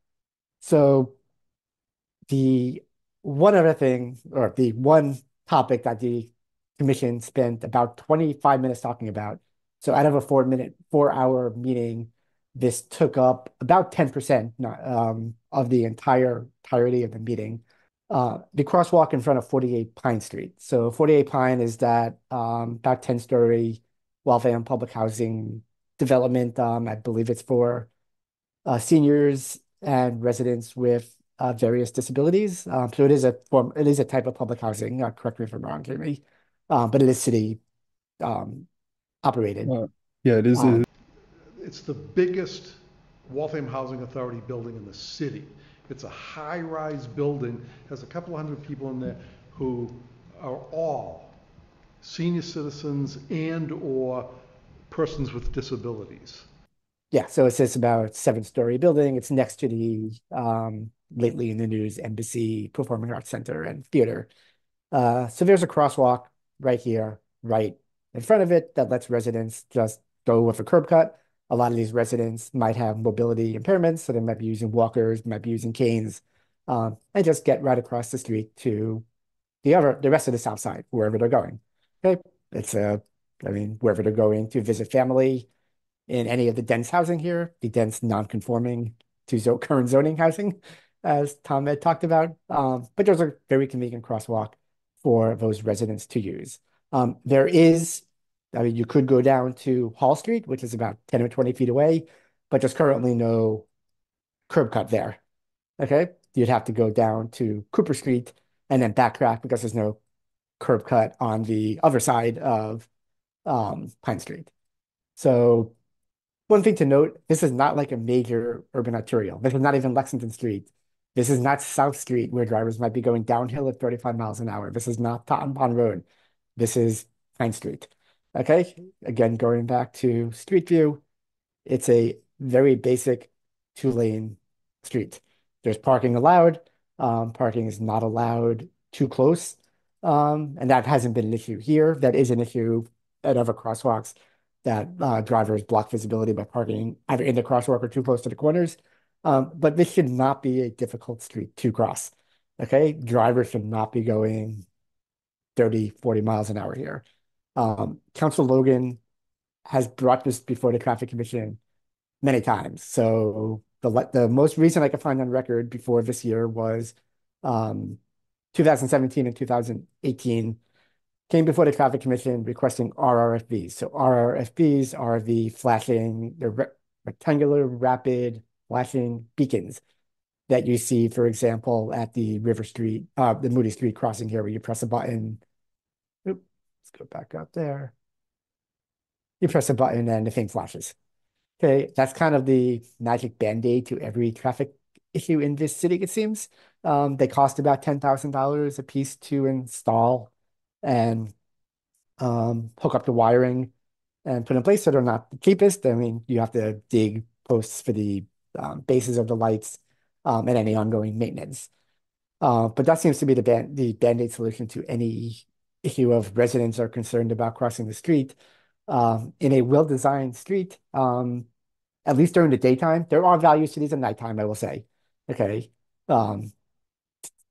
So the one other thing, or the one topic that the commission spent about 25 minutes talking about. So out of a 4-hour meeting, this took up about 10% of the entirety of the meeting. The crosswalk in front of 48 Pine Street. So 48 Pine is that about 10-story Waltham public housing development. I believe it's for seniors and residents with various disabilities. So it is a type of public housing. Correct me if I'm wrong, Jamie, but it is city operated. Yeah, it is. It's the biggest Waltham Housing Authority building in the city. It's a high-rise building, has a couple of hundred people in there who are all senior citizens and/or persons with disabilities. Yeah, so it's this about 7-story building. It's next to the lately in the news Embassy Performing Arts Center and Theater. So there's a crosswalk right here, right in front of it, that lets residents just go with a curb cut. A lot of these residents might have mobility impairments, so they might be using walkers, might be using canes, and just get right across the street to the rest of the south side, wherever they're going. Okay, wherever they're going to visit family in any of the dense housing here, the dense non-conforming to current zoning housing, as Tom had talked about. But there's a very convenient crosswalk for those residents to use. You could go down to Hall Street, which is about 10 or 20 feet away, but there's currently no curb cut there. Okay, you'd have to go down to Cooper Street and then backtrack because there's no curb cut on the other side of Pine Street. So one thing to note, this is not like a major urban arterial. This is not even Lexington Street. This is not South Street where drivers might be going downhill at 35 miles an hour. This is not Totten Pond Road. This is Pine Street. Okay, again, going back to Street View, it's a very basic 2-lane street. There's parking allowed. Parking is not allowed too close. And that hasn't been an issue here. That is an issue at other crosswalks that drivers block visibility by parking either in the crosswalk or too close to the corners. But this should not be a difficult street to cross. Okay, drivers should not be going 30, 40 miles an hour here. Council Logan has brought this before the Traffic Commission many times. So the most recent I could find on record before this year was 2017 and 2018 came before the Traffic Commission requesting RRFBs. So RRFBs are the rectangular rapid flashing beacons that you see, for example, at the the Moody Street crossing here, where you press a button. Let's go back up there. You press a button and the thing flashes. Okay, that's kind of the magic band-aid to every traffic issue in this city, it seems. They cost about $10,000 a piece to install and hook up the wiring and put in place. So they're not the cheapest. I mean, you have to dig posts for the bases of the lights and any ongoing maintenance. But that seems to be the band-aid solution to any issue of residents are concerned about crossing the street. In a well-designed street, at least during the daytime, there are values to these at nighttime, I will say. Okay. Um,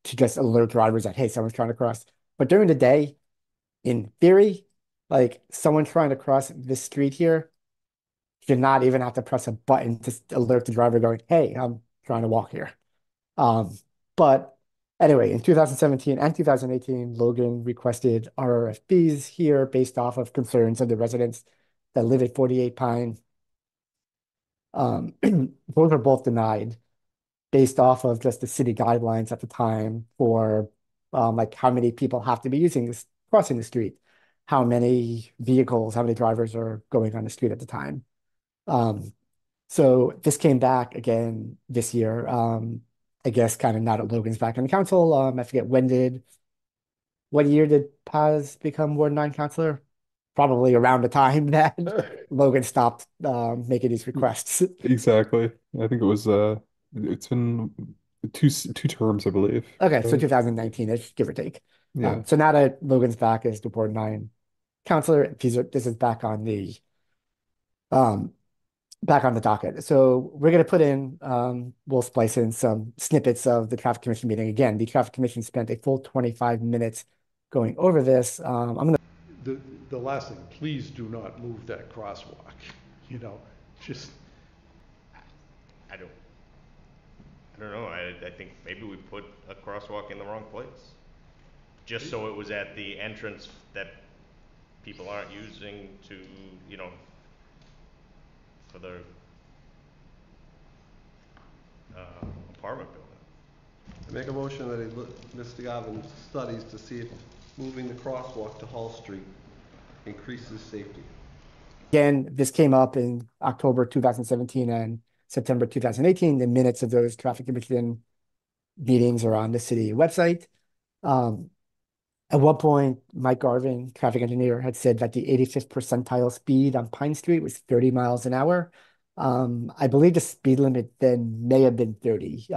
to just alert drivers that, hey, someone's trying to cross. But during the day, in theory, like someone trying to cross this street here should not even have to press a button to alert the driver going, hey, I'm trying to walk here. Um, but anyway, in 2017 and 2018, Logan requested RFPs here based off of concerns of the residents that live at 48 Pine. Those were both denied based off of just the city guidelines at the time for like how many people have to be using this crossing the street, how many vehicles, how many drivers are going on the street at the time. So this came back again this year. I guess kind of now that Logan's back on the council. I forget what year did Paz become Ward 9 councilor? Probably around the time that Logan stopped making these requests. Exactly. I think it was it's been two terms, I believe. Okay, so 2019-ish, give or take. Yeah. So now that Logan's back as the Ward 9 councilor, this is um back on the docket. So we're going to put in, we'll splice in some snippets of the traffic commission meeting. Again, the traffic commission spent a full 25 minutes going over this. I'm going to The last thing, please do not move that crosswalk, you know, just, I don't, I don't know. I think maybe we put a crosswalk in the wrong place. Just so it was at the entrance that people aren't using to, you know, for the apartment building. I make a motion that Mr. Garvin studies to see if moving the crosswalk to Hall Street increases safety. Again, this came up in October 2017 and September 2018. The minutes of those traffic commission meetings are on the city website. At one point, Mike Garvin, traffic engineer, had said that the 85th percentile speed on Pine Street was 30 miles an hour. I believe the speed limit then may have been 30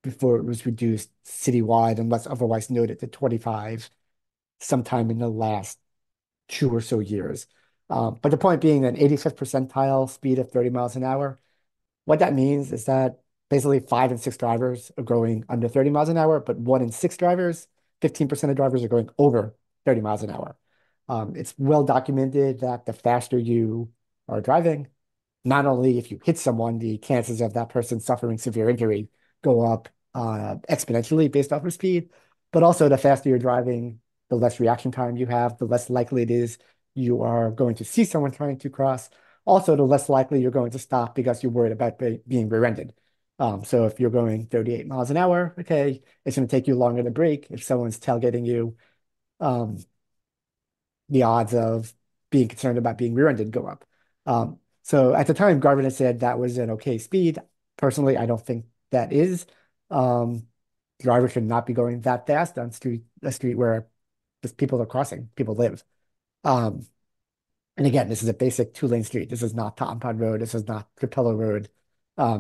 before it was reduced citywide, unless otherwise noted, to 25 sometime in the last 2 or so years. But the point being that 85th percentile speed of 30 miles an hour, what that means is that basically 5 in 6 drivers are going under 30 miles an hour, but 1 in 6 drivers, 15% of drivers are going over 30 miles an hour. It's well documented that the faster you are driving, not only if you hit someone, the chances of that person suffering severe injury go up exponentially based off of speed, but also the faster you're driving, the less reaction time you have, the less likely it is you are going to see someone trying to cross. Also, the less likely you're going to stop because you're worried about being rear-ended. So if you're going 38 miles an hour, okay, it's going to take you longer to brake. If someone's tailgating you, the odds of being concerned about being rear-ended go up. So at the time, Garvin had said that was an okay speed. Personally, I don't think that is. Drivers should not be going that fast on a street where just people are crossing, people live. And again, this is a basic 2-lane street. This is not Totten Pond Road. This is not Capella Road.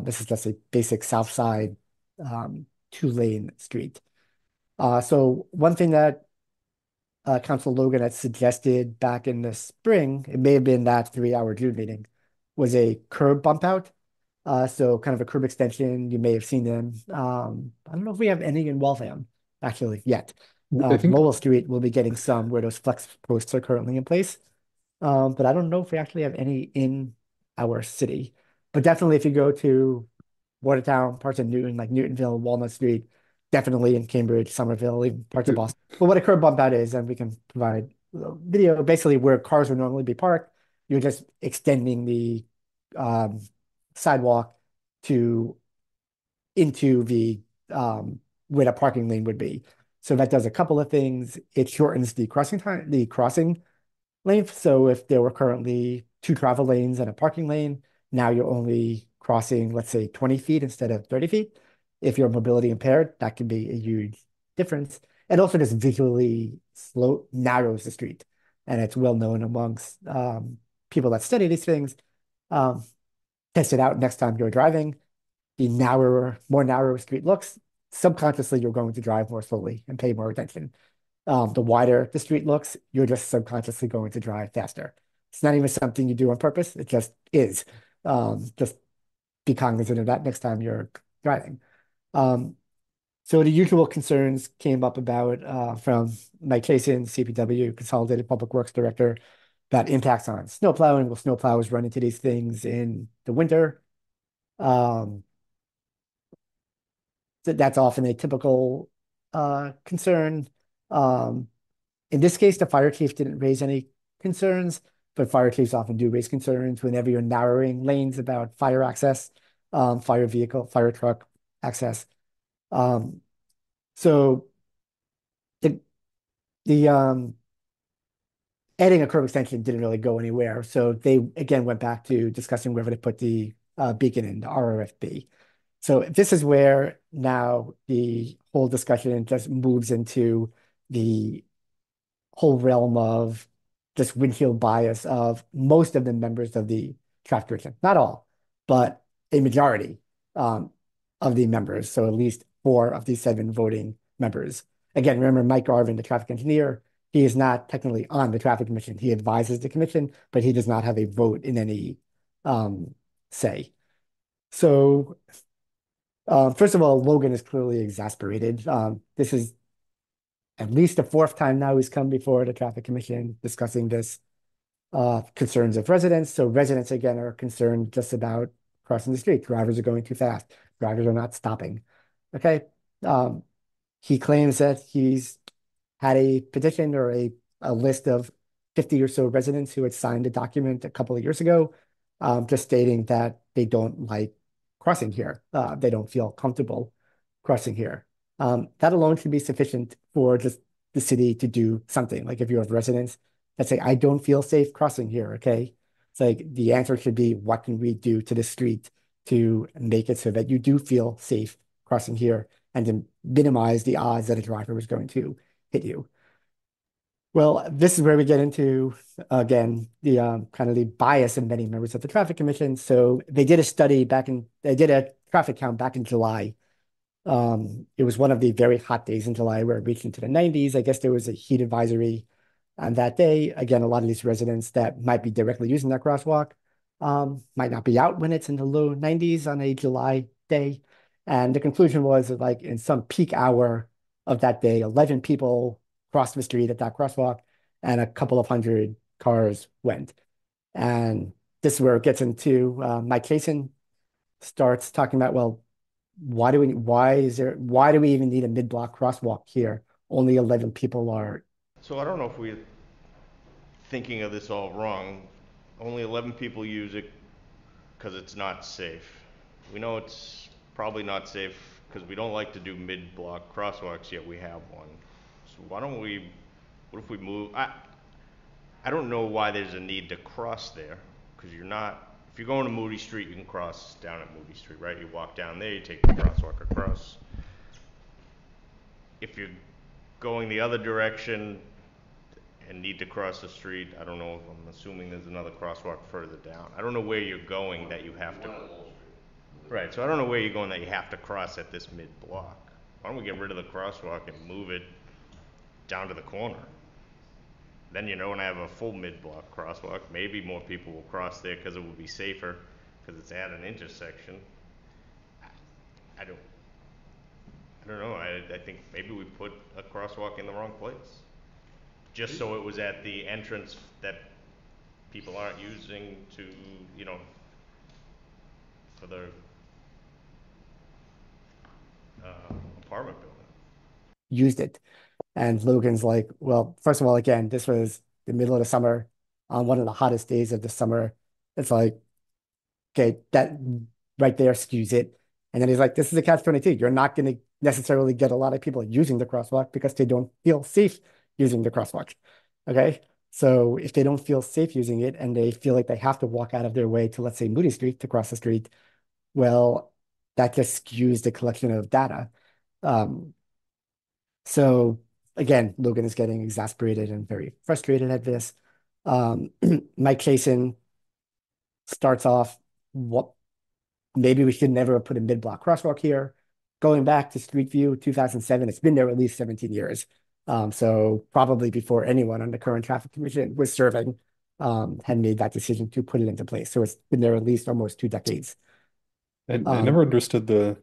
This is just a basic South Side 2-lane street. So one thing that Council Logan had suggested back in the spring, it may have been that 3-hour June meeting, was a curb bump out. So kind of a curb extension. You may have seen them. I don't know if we have any in Waltham actually yet. I think Lowell Street will be getting some where those flex posts are currently in place. But I don't know if we actually have any in our city. But definitely if you go to Watertown, parts of Newton, like Newtonville, Walnut Street, definitely in Cambridge, Somerville, even parts of Boston. But what a curb bump out is, and we can provide video, basically where cars would normally be parked, you're just extending the sidewalk into the where the parking lane would be. So that does a couple of things. It shortens the crossing length. So if there were currently 2 travel lanes and a parking lane, now you're only crossing, let's say, 20 feet instead of 30 feet. If you're mobility impaired, that can be a huge difference. It also just visually narrows the street. And it's well known amongst people that study these things. Test it out next time you're driving. The more narrow a street looks, subconsciously you're going to drive more slowly and pay more attention. The wider the street looks, you're just subconsciously going to drive faster. It's not even something you do on purpose. It just is. Just be cognizant of that next time you're driving. So the usual concerns came up about from Mike Chasin, CPW, Consolidated Public Works Director, about impacts on snow plowing. Will snow plows run into these things in the winter? Um, that's often a typical concern. Um, in this case, the fire chief didn't raise any concerns, but fire chiefs often do raise concerns whenever you're narrowing lanes about fire access, fire vehicle, fire truck access. So the the adding a curb extension didn't really go anywhere. So they again went back to discussing whether to put the beacon in the RRFB. So this is where now the whole discussion just moves into the whole realm of just windshield bias of most of the members of the traffic commission, not all, but a majority of the members. So at least 4 of the 7 voting members. Again, remember Mike Garvin, the traffic engineer, he is not technically on the traffic commission. He advises the commission, but he does not have a vote in any say. So first of all, Logan is clearly exasperated. This is at least the 4th time now he's come before the traffic commission discussing this concerns of residents. So residents again are concerned just about crossing the street. Drivers are going too fast. Drivers are not stopping. Okay. He claims that he's had a petition or a list of 50 or so residents who had signed a document a couple of years ago, just stating that they don't like crossing here. They don't feel comfortable crossing here. That alone should be sufficient for just the city to do something. Like if you have residents that say, I don't feel safe crossing here, okay? It's like the answer should be, what can we do to the street to make it so that you do feel safe crossing here and to minimize the odds that a driver is going to hit you. Well, this is where we get into, again, the kind of the bias of many members of the traffic commission. So they did a traffic count back in July. It was one of the very hot days in July where it reached into the 90s. I guess there was a heat advisory on that day. Again, a lot of these residents that might be directly using that crosswalk might not be out when it's in the low 90s on a July day. And the conclusion was that, like, in some peak hour of that day, 11 people crossed the street at that crosswalk and a couple of hundred cars went. And this is where it gets into Mike Cason starts talking about, well, why do we even need a mid-block crosswalk here? Only 11 people are. So I don't know if we're thinking of this all wrong. Only 11 people use it because it's not safe. We know it's probably not safe because we don't like to do mid-block crosswalks, yet we have one. So what if we move, I don't know why there's a need to cross there, because if you're going to Moody Street, you can cross down at Moody Street, right? You walk down there, you take the crosswalk across. If you're going the other direction and need to cross the street, I don't know, I'm assuming there's another crosswalk further down. I don't know where you're going that you have to. Right, so I don't know where you're going that you have to cross at this mid-block. Why don't we get rid of the crosswalk and move it down to the corner? Then you don't have a full mid-block crosswalk. Maybe more people will cross there because it will be safer because it's at an intersection. I don't know. I think maybe we put a crosswalk in the wrong place. Just so it was at the entrance that people aren't using to, for the apartment building. Used it. And Logan's like, well, first of all, again, this was the middle of the summer on one of the hottest days of the summer. It's like, okay, that right there skews it. And then he's like, this is a catch-22. You're not going to necessarily get a lot of people using the crosswalk because they don't feel safe using the crosswalk. Okay. So if they don't feel safe using it and they feel like they have to walk out of their way to, let's say, Moody Street to cross the street, well, that just skews the collection of data. So again, Logan is getting exasperated and very frustrated at this. Mike Chasin starts off, what maybe we should never have put a mid-block crosswalk here. going back to Street View 2007, it's been there at least 17 years. So probably before anyone on the current traffic commission was serving, had made that decision to put it into place. So it's been there at least almost 2 decades. I never understood the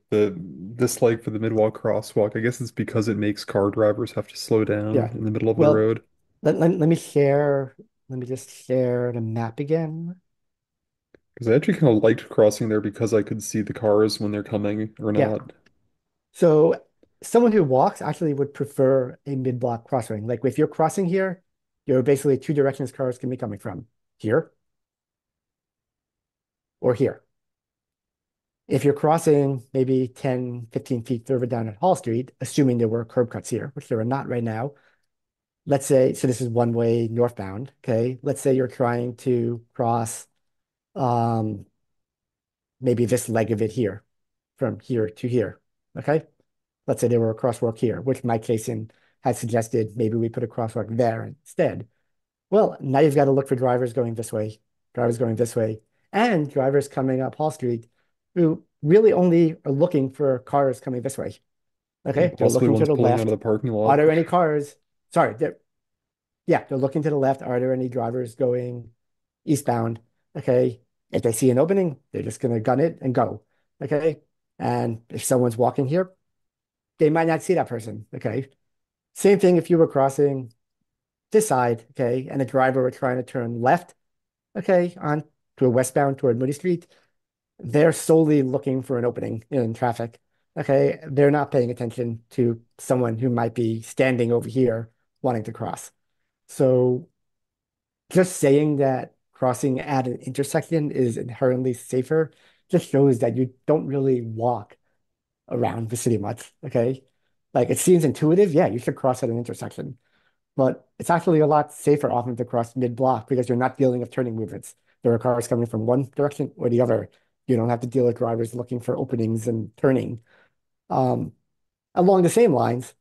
dislike for the mid-walk crosswalk. I guess it's because it makes car drivers have to slow down Yeah. in the middle of the Well, road. let me share, let me just share the map again. Because I actually kind of liked crossing there because I could see the cars when they're coming or Yeah. not. So someone who walks actually would prefer a mid-block crossing. Like if you're crossing here, you're basically two directions cars can be coming from, here or here. If you're crossing maybe 10, 15 feet further down at Hall Street, assuming there were curb cuts here, which there are not right now, let's say, so this is one way northbound, okay? Let's say you're trying to cross um, maybe this leg of it here, from here to here, okay? Let's say there were a crosswalk here, which Mike Jason had suggested maybe we put a crosswalk there instead. Well, now you've got to look for drivers going this way, and drivers coming up Hall Street who really only are looking for cars coming this way. Okay, And they're possibly looking to ones the pulling out of left. the parking Are lot. there any cars? Sorry, they're looking to the left. Are there any drivers going eastbound? Okay, if they see an opening, they're just going to gun it and go. Okay, and if someone's walking here, they might not see that person. Okay, same thing if you were crossing this side, okay, and the driver were trying to turn left, okay, on to a westbound toward Moody Street, they're solely looking for an opening in traffic. Okay, they're not paying attention to someone who might be standing over here wanting to cross. So just saying that crossing at an intersection is inherently safer just shows that you don't really walk around the city much. Okay, like it seems intuitive. Yeah, you should cross at an intersection, but it's actually a lot safer often to cross mid-block because you're not dealing with turning movements. There are cars coming from one direction or the other. You don't have to deal with drivers looking for openings and turning. Um, Along the same lines,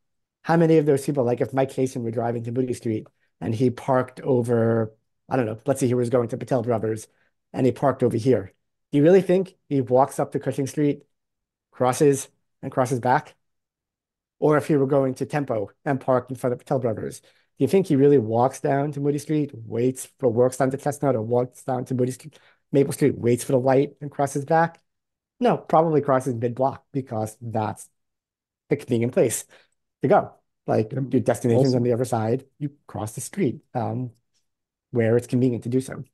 how many of those people, like if Mike Cason were driving to Moody Street and he parked over, I don't know, let's say he was going to Patel Brothers and he parked over here. Do you really think he walks up to Cushing Street, crosses, and crosses back? Or if he were going to Tempo and parked in front of Patel Brothers, do you think he really walks down to Moody Street, waits for works down to Chestnut, or walks down to Moody Street, Maple Street, waits for the light and crosses back? No, probably crosses mid-block because that's the convenient place to go. Like Yeah. your destination's Also, on the other side, you cross the street where it's convenient to do so.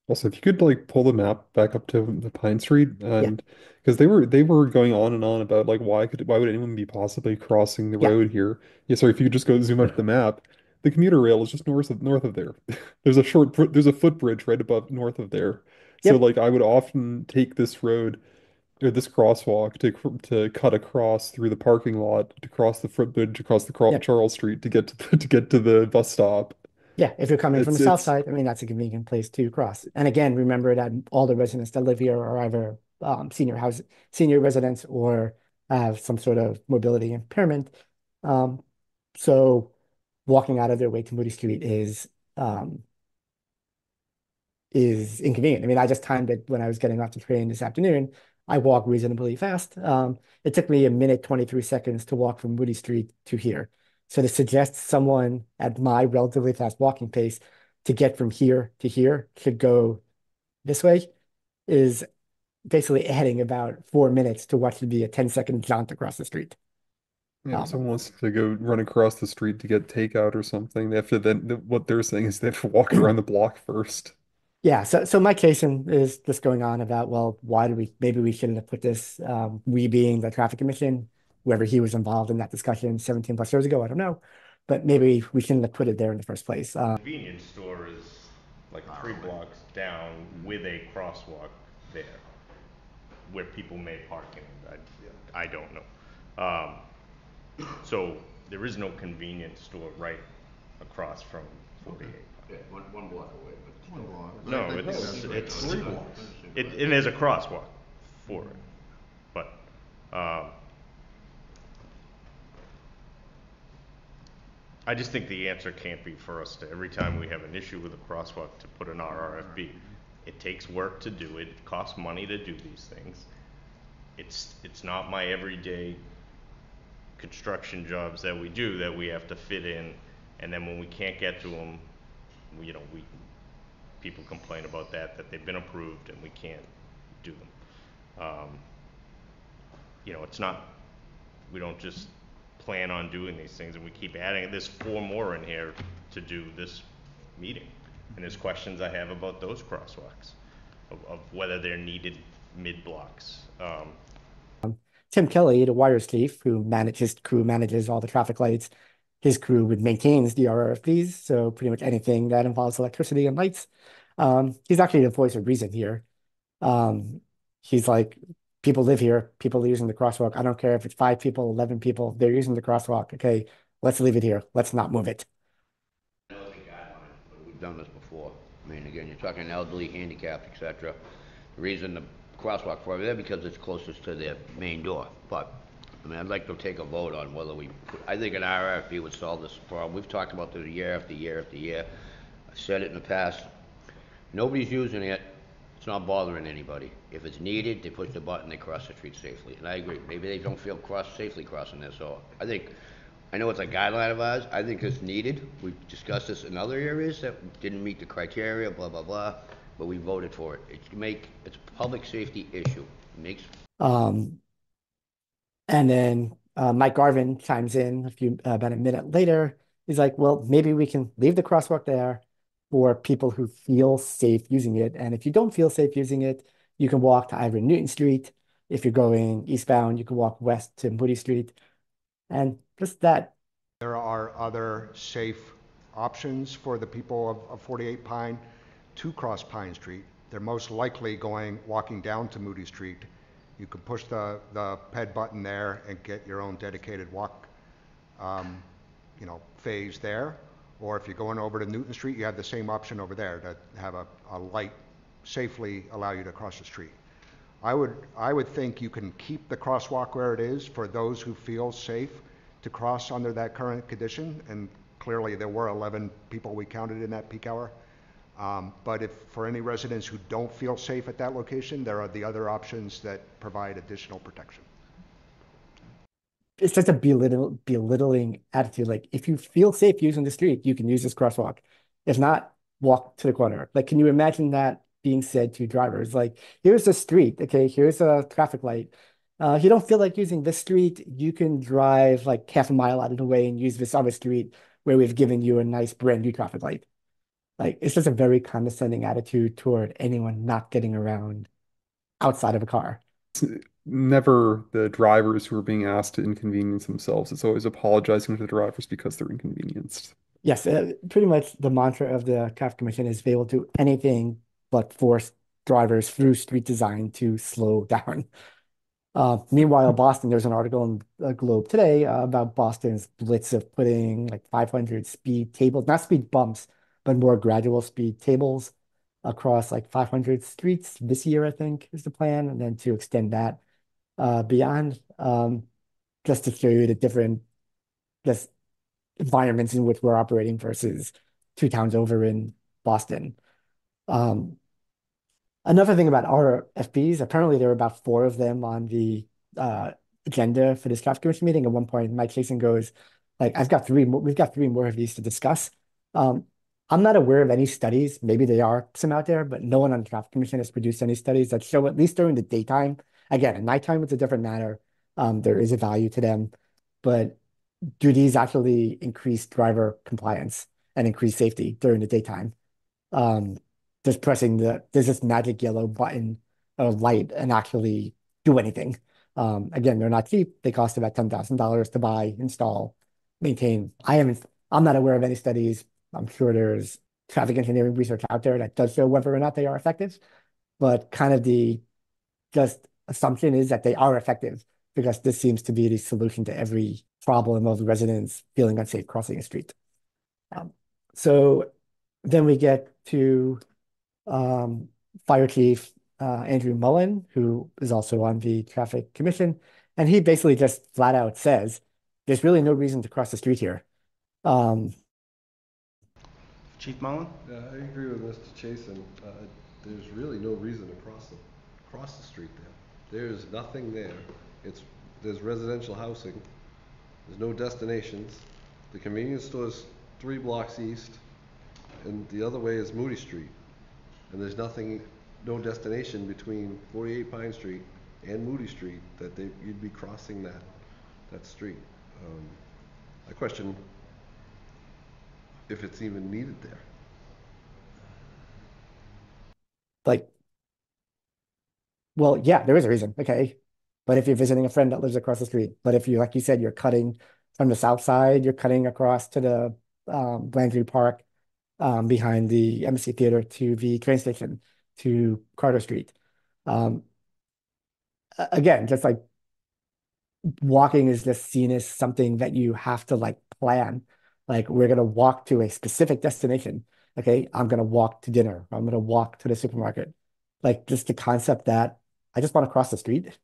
Also, if you could like pull the map back up to the Pine Street, Yeah, and because they were going on and on about like why would anyone be possibly crossing the yeah, road here? Yeah, sorry, if you could just go zoom out to the map, the commuter rail is just north of there. There's a footbridge right above north of there. So yep, like I would often take this road or this crosswalk to cut across through the parking lot to cross the footbridge across the yep. Charles Street to get to to get to the bus stop. Yeah, if you're coming from the south It's side, I mean, that's a convenient place to cross. And again, remember that all the residents that live here are either senior residents or have some sort of mobility impairment. Um, so walking out of their way to Moody Street um, is inconvenient. I mean, I just timed it when I was getting off the train this afternoon. I walk reasonably fast. It took me a minute 23 seconds to walk from Moody Street to here. So to suggest someone at my relatively fast walking pace to get from here to here should go this way is basically adding about 4 minutes to what should be a 10-second jaunt across the street. Yeah, if Um, someone wants to go run across the street to get takeout or something, they have to what they're saying is they have to walk around the block first. Yeah, so my case is just going on about, well, why did maybe we shouldn't have put this, we being the traffic commission, whoever he was involved in that discussion 17 plus years ago, I don't know, but maybe we shouldn't have put it there in the first place. Convenience store is like 3 blocks down with a crosswalk there where people may park in. I don't know. So there is no convenience store right across from 48. Yeah, one block away, but. One block. No, it's 3 blocks. And there's a crosswalk for it. But I just think the answer can't be for us to, every time we have an issue with a crosswalk, to put an RRFB. It takes work to do it. It costs money to do these things. It's not my everyday construction jobs that we do that we have to fit in, and then when we can't get to them, people complain about that they've been approved and we can't do them. It's not, we don't just plan on doing these things and we keep adding. There's 4 more in here to do this meeting, and there's questions I have about those crosswalks, of whether they're needed mid-blocks. Tim Kelly, the wires chief, who manages all the traffic lights. His crew maintains the RRFPs, so pretty much anything that involves electricity and lights. He's actually the voice of reason here. He's like, people live here, people are using the crosswalk. I don't care if it's 5 people, 11 people, they're using the crosswalk. Okay, let's leave it here. Let's not move it. I know it's a guideline, but we've done this before. I mean, again, you're talking elderly, handicapped, etc. The reason the crosswalk for there because it's closest to their main door. But I mean, I'd like to take a vote on whether I think an RFP would solve this problem. We've talked about this year after year after year. I've said it in the past. Nobody's using it. It's not bothering anybody. If it's needed, they push the button, they cross the street safely. And I agree. Maybe they don't feel safely crossing there. So I know it's a guideline of ours. I think it's needed. We've discussed this in other areas that didn't meet the criteria, blah, blah, blah. But we voted for it. It's a public safety issue. And then Mike Garvin chimes in about a minute later. He's like, well, maybe we can leave the crosswalk there for people who feel safe using it. And if you don't feel safe using it, you can walk to either Newton Street. If you're going eastbound, you can walk west to Moody Street. And just that. There are other safe options for the people of 48 Pine to cross Pine Street. They're most likely walking down to Moody Street. You can push the ped button there and get your own dedicated walk, phase there. Or if you're going over to Newton Street, you have the same option over there to have a light safely allow you to cross the street. I would think you can keep the crosswalk where it is for those who feel safe to cross under that current condition. And clearly there were 11 people we counted in that peak hour. But if for any residents who don't feel safe at that location, there are the other options that provide additional protection. It's just a belittling attitude. Like, if you feel safe using the street, you can use this crosswalk. If not, walk to the corner. Like, can you imagine that being said to drivers? Like, here's the street, okay, here's a traffic light. If you don't feel like using this street, you can drive like half a mile out of the way and use this other street where we've given you a nice brand new traffic light. Like, it's just a very condescending attitude toward anyone not getting around outside of a car. It's never the drivers who are being asked to inconvenience themselves. It's always apologizing to the drivers because they're inconvenienced. Yes, pretty much the mantra of the Traffic Commission is they will do anything but force drivers through street design to slow down. Meanwhile, Boston, there's an article in the Globe today about Boston's blitz of putting like 500 speed tables, not speed bumps, but more gradual speed tables across like 500 streets this year, I think is the plan, and then to extend that beyond, just to show you the different just environments in which we're operating versus 2 towns over in Boston. Another thing about RFPs, apparently there were about 4 of them on the agenda for this traffic commission meeting. At one point, Mike Jason goes, like, we've got 3 more of these to discuss. I'm not aware of any studies, maybe there are some out there, but no one on the traffic commission has produced any studies that show, at least during the daytime. Again, at nighttime, it's a different matter. There is a value to them, but do these actually increase driver compliance and increase safety during the daytime? Just pressing there's this magic yellow button or light and actually do anything. Again, they're not cheap. They cost about $10,000 to buy, install, maintain. I'm not aware of any studies. I'm sure there's traffic engineering research out there that does show whether or not they are effective, but kind of the just assumption is that they are effective because this seems to be the solution to every problem of residents feeling unsafe crossing a street. So then we get to Fire Chief Andrew Mullen, who is also on the Traffic Commission, and he basically just flat out says, there's really no reason to cross the street here. Chief Mullen? Yeah, I agree with Mr. Chasen. There's really no reason to cross the street there. There's nothing there. There's residential housing. there's no destinations. The convenience store's 3 blocks east, and the other way is Moody Street. And there's nothing, no destination between 48 Pine Street and Moody Street that you'd be crossing that street. I question if it's even needed there. Like, well, yeah, there is a reason, okay. But if you're visiting a friend that lives across the street, but if you, like you said, you're cutting from the south side, you're cutting across to the Blandry Park, behind the Embassy Theater to the train station to Carter Street. Um, Again, just like walking is just seen as something that you have to like plan. Like we're gonna walk to a specific destination. Okay, I'm gonna walk to dinner. I'm gonna walk to the supermarket. Like just the concept that I just want to cross the street,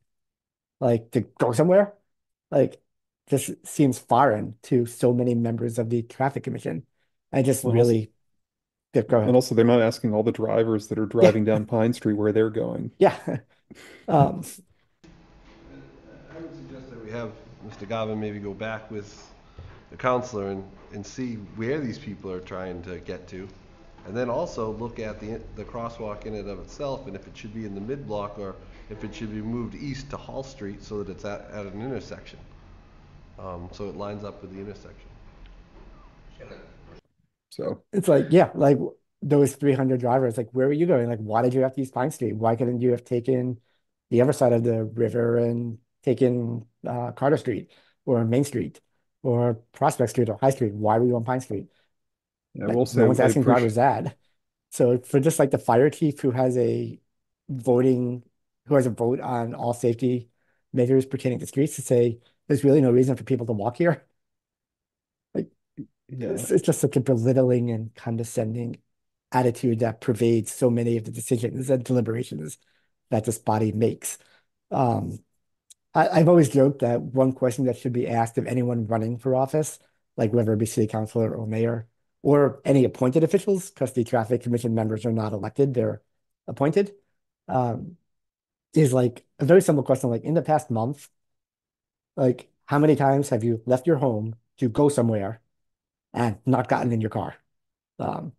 like to go somewhere, like just seems foreign to so many members of the traffic commission. I just Well, also, really, yeah, go and ahead. also they're not asking all the drivers that are Yeah, driving down Pine Street where they're going. yeah. Um, I would suggest that we have Mr. Garvin maybe go back with the counselor and see where these people are trying to get to. And then also look at the crosswalk in and of itself, and if it should be in the mid-block or if it should be moved east to Hall Street so that it's at an intersection. So it lines up with the intersection. So it's like, yeah, like those 300 drivers, like where were you going? Like, why did you have to use Pine Street? Why couldn't you have taken the other side of the river and taken Carter Street or Main Street or Prospect Street or High Street? Why were you on Pine Street? yeah, I Like, will no say one's I asking appreciate. drivers that. So for just like the fire chief who has a vote on all safety measures pertaining to streets to say there's really no reason for people to walk here. Like Yeah, it's just such a belittling and condescending attitude that pervades so many of the decisions and deliberations that this body makes. Um, I've always joked that one question that should be asked of anyone running for office, like whether it be city councilor or mayor, or any appointed officials, because the traffic commission members are not elected, they're appointed, um, is like a very simple question, like in the past month, like how many times have you left your home to go somewhere and not gotten in your car? Um,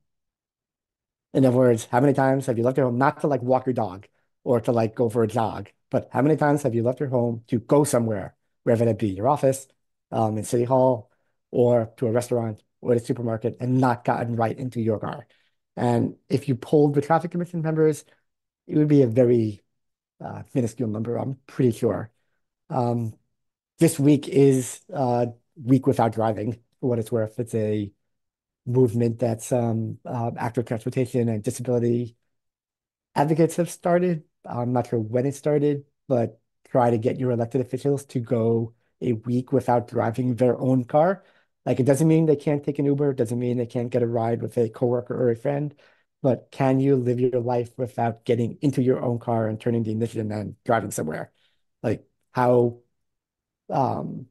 In other words, how many times have you left your home not to like walk your dog or to like go for a jog, but how many times have you left your home to go somewhere, whether it be your office, in City Hall, or to a restaurant or the supermarket and not gotten right into your car? And if you polled the traffic commission members, it would be a very minuscule number, I'm pretty sure. Um, this week is Week Without Driving, for what it's worth. It's a movement that's active transportation and disability advocates have started. I'm not sure when it started, but try to get your elected officials to go a week without driving their own car. Like it doesn't mean they can't take an Uber, it doesn't mean they can't get a ride with a coworker or a friend, but can you live your life without getting into your own car and turning the ignition and driving somewhere? Like how um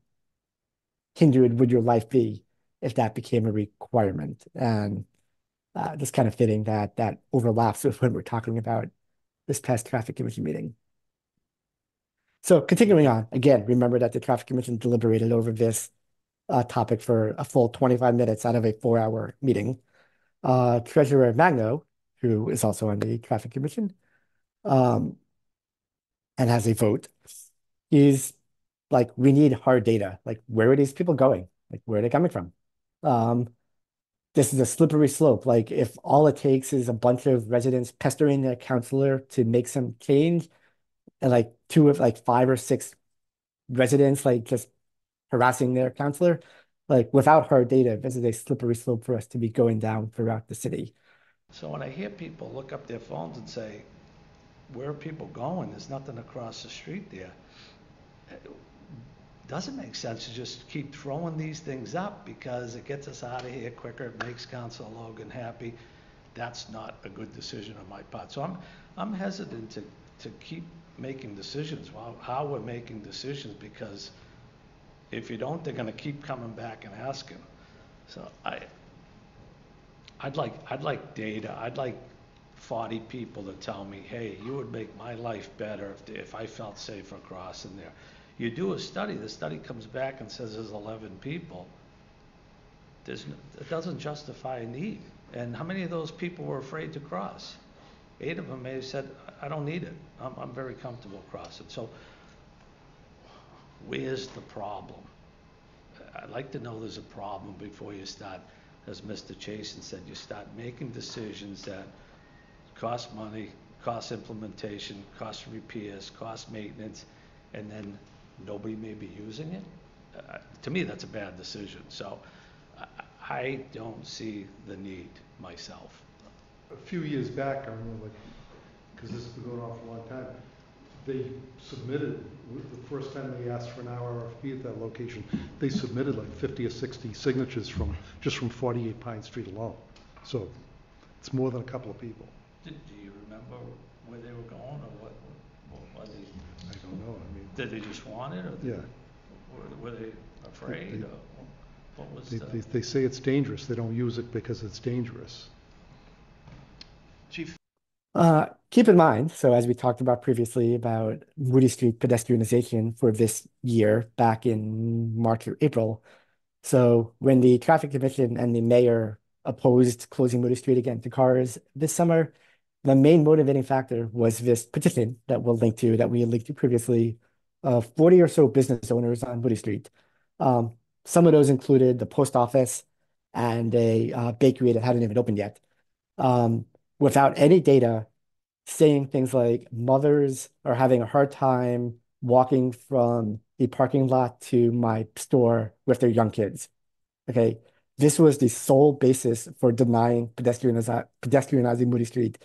hindered would your life be if that became a requirement? And just kind of fitting that that overlaps with when we're talking about this past traffic commission meeting. So continuing on, again, remember that the traffic commission deliberated over this topic for a full 25 minutes out of a 4-hour meeting. Treasurer Magno, who is also on the traffic commission, um, and has a vote, is like, we need hard data. Like, where are these people going? Like, where are they coming from? Um, this is a slippery slope. Like, if all it takes is a bunch of residents pestering their counselor to make some change, and like 5 or 6 residents like just harassing their counselor, like without hard data, this is a slippery slope for us to be going down throughout the city. So when I hear people look up their phones and say, where are people going? There's nothing across the street there. It doesn't make sense to just keep throwing these things up because it gets us out of here quicker. It makes Councilor Logan happy. That's not a good decision on my part. So I'm hesitant to keep making decisions. Well, how we're making decisions, because if you don't, they're going to keep coming back and asking. So I'd like data. I'd like 40 people to tell me, hey, you would make my life better if I felt safer crossing there. You do a study, the study comes back and says there's 11 people. It doesn't justify a need. And how many of those people were afraid to cross? 8 of them may have said, I don't need it. I'm very comfortable crossing. So where's the problem? I'd like to know there's a problem before you start, as Mr. Chasen said, you start making decisions that cost money, cost implementation, cost repairs, cost maintenance, and then nobody may be using it. To me, that's a bad decision. So I don't see the need myself. A few years back, I remember, like, because this has been going on for a long time, they submitted, the first time they asked for an RFP at that location, they submitted like 50 or 60 signatures just from 48 Pine Street alone. So it's more than a couple of people. Do you remember where they were going, or what was it? I don't know. I mean, Did they just want it, or were they afraid? Or what was they say it's dangerous. They don't use it because it's dangerous. Chief. Keep in mind, so as we talked about previously about Moody Street pedestrianization for this year back in March or April. So when the traffic commission and the mayor opposed closing Moody Street again to cars this summer, the main motivating factor was this petition that we linked to previously, of 40 or so business owners on Moody Street. Some of those included the post office and a bakery that hadn't even opened yet. Without any data, saying things like mothers are having a hard time walking from the parking lot to my store with their young kids. Okay. This was the sole basis for denying pedestrianizing Moody Street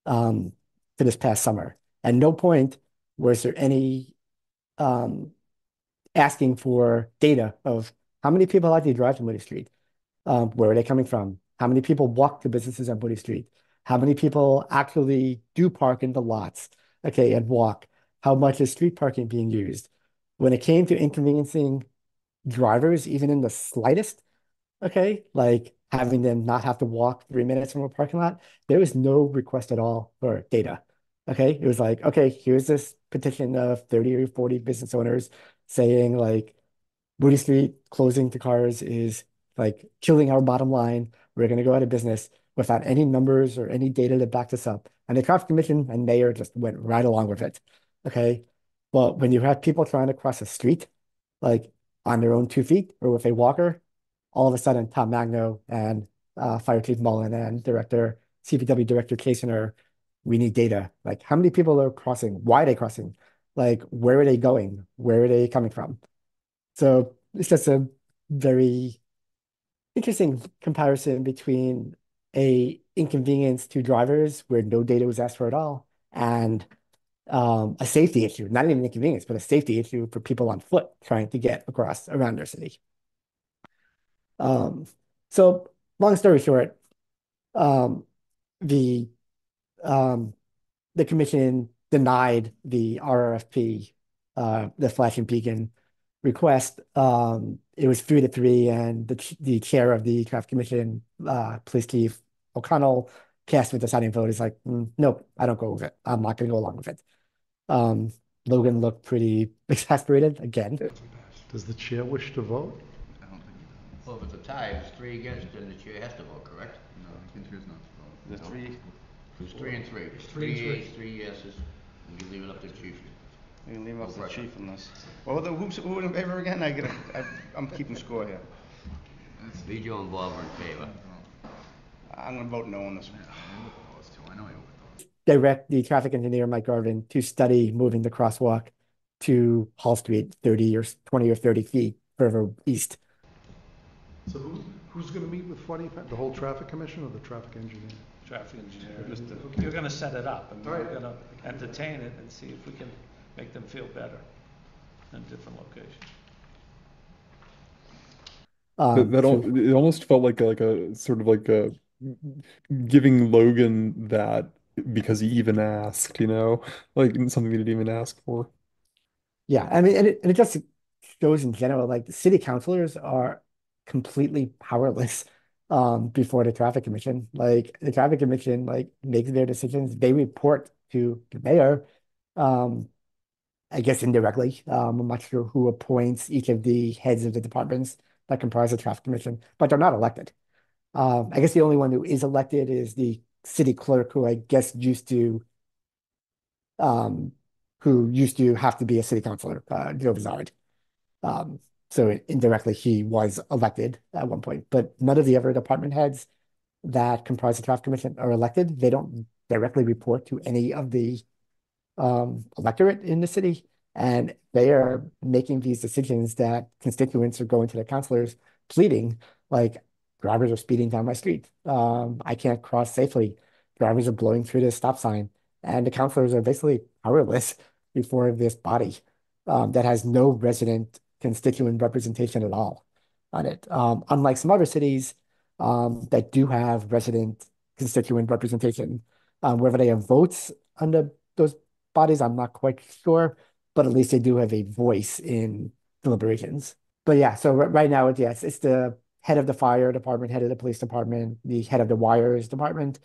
for this past summer. At no point was there any asking for data of how many people actually drive to Moody Street. Where are they coming from? How many people walk to businesses on Moody Street? How many people actually do park in the lots, okay, and walk? How much is street parking being used? When it came to inconveniencing drivers, even in the slightest, okay, like having them not have to walk 3 minutes from a parking lot, there was no request at all for data. Okay, it was like, okay, here's this petition of 30 or 40 business owners saying like Moody Street closing to cars is like killing our bottom line. We're going to go out of business without any numbers or any data to back this up. And the traffic commission and mayor just went right along with it. Okay. But when you have people trying to cross a street, like on their own 2 feet or with a walker, all of a sudden Tom Magno and Fire Chief Mullen and CPW Director Kasener, we need data. Like how many people are crossing? Why are they crossing? Like where are they going? Where are they coming from? So it's just a very interesting comparison between a inconvenience to drivers where no data was asked for at all and a safety issue, not even inconvenience, but a safety issue for people on foot trying to get across around their city. So long story short, the the commission denied the RRFP, the flashing beacon request. It was 3-3, and the chair of the traffic commission, Police Chief O'Connell, cast the deciding vote. Is like, nope, I don't go with it. I'm not going to go along with it. Logan looked pretty exasperated again. Does the chair wish to vote? I don't think he does. Well, if it's a tie, if it's 3 against, then the chair has to vote, correct? No, he can choose not to vote. The three. It's 3 and 3. It's Three and 3 three. yeas, 3 yeses, and you leave it up to the chief. We can leave No off the pressure. chief on this. Well, who in favor again? I'm keeping score here. Vijay and Bob are in favor. I'm gonna vote no on this one. I know he would. Direct the traffic engineer, Mike Garvin, to study moving the crosswalk to Hall Street 30 or 20 or 30 feet further east. So who's going to meet with 40? The whole traffic commission or the traffic engineer? Traffic engineer. You're going to set it up, and we're going to entertain it and see if we can make them feel better in different locations. It almost felt like a sort of like a giving Logan that because he even asked, like something he didn't even ask for. Yeah, I mean, and it just shows in general, like the city councilors are completely powerless before the traffic commission. Like the traffic commission like makes their decisions. They report to the mayor. I guess indirectly. I'm not sure who appoints each of the heads of the departments that comprise the traffic commission, but they're not elected. I guess the only one who is elected is the city clerk, who I guess um, used to have to be a city councilor, Joe Bizarre. Um, so indirectly, he was elected at one point, but none of the other department heads that comprise the traffic commission are elected. They don't directly report to any of the electorate in the city, and they are making these decisions that constituents are going to their councilors pleading, like, drivers are speeding down my street. I can't cross safely. Drivers are blowing through the stop sign, and the councilors are basically powerless before this body that has no resident constituent representation at all on it. Unlike some other cities that do have resident constituent representation, whether they have votes on those bodies, I'm not quite sure, but at least they do have a voice in deliberations. But yeah, so right now, yes, it's the head of the fire department, head of the police department, the head of the wires department,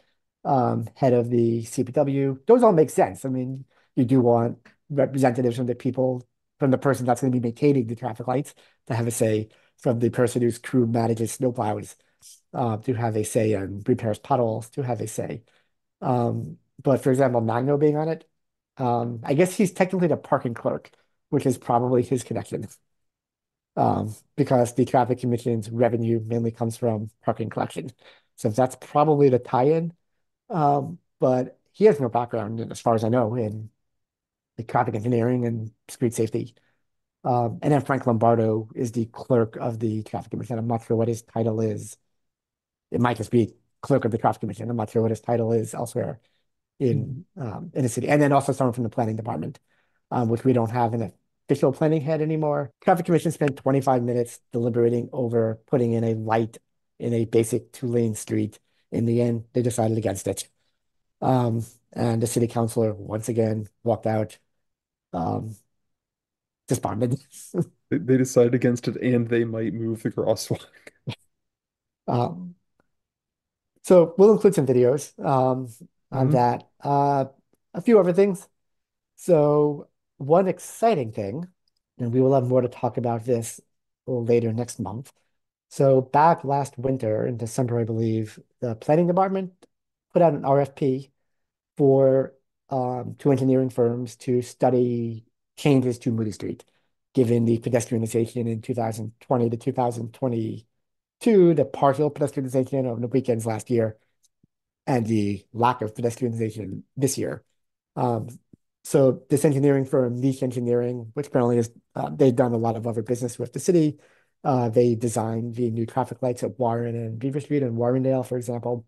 head of the CPW. Those all make sense. I mean, you do want representatives from the people, from the person that's going to be maintaining the traffic lights to have a say, from the person whose crew manages snowplows to have a say, and repairs puddles to have a say. But for example, Magno being on it, I guess he's technically the parking clerk, which is probably his connection. Because the traffic commission's revenue mainly comes from parking collection. So that's probably the tie-in. But he has no background, as far as I know, in the traffic engineering and street safety. And then Frank Lombardo is the clerk of the traffic commission. I'm not sure what his title is. It might just be clerk of the traffic commission. I'm not sure what his title is elsewhere in the city. And then also someone from the planning department, which we don't have an official planning head anymore. Traffic commission spent 25 minutes deliberating over putting in a light in a basic 2-lane street. In the end, they decided against it. And the city councilor once again walked out despondent. They decided against it, and they might move the crosswalk. Um, so we'll include some videos on Mhm. that. A few other things. So one exciting thing, and we will have more to talk about this later next month. So back last winter in December, I believe, the planning department put out an RFP for two engineering firms to study changes to Moody Street, given the pedestrianization in 2020 to 2022, the partial pedestrianization on the weekends last year, and the lack of pedestrianization this year. So this engineering firm, Niche Engineering, which apparently is, they've done a lot of other business with the city. They designed the new traffic lights at Warren and Beaver Street and Warrendale, for example.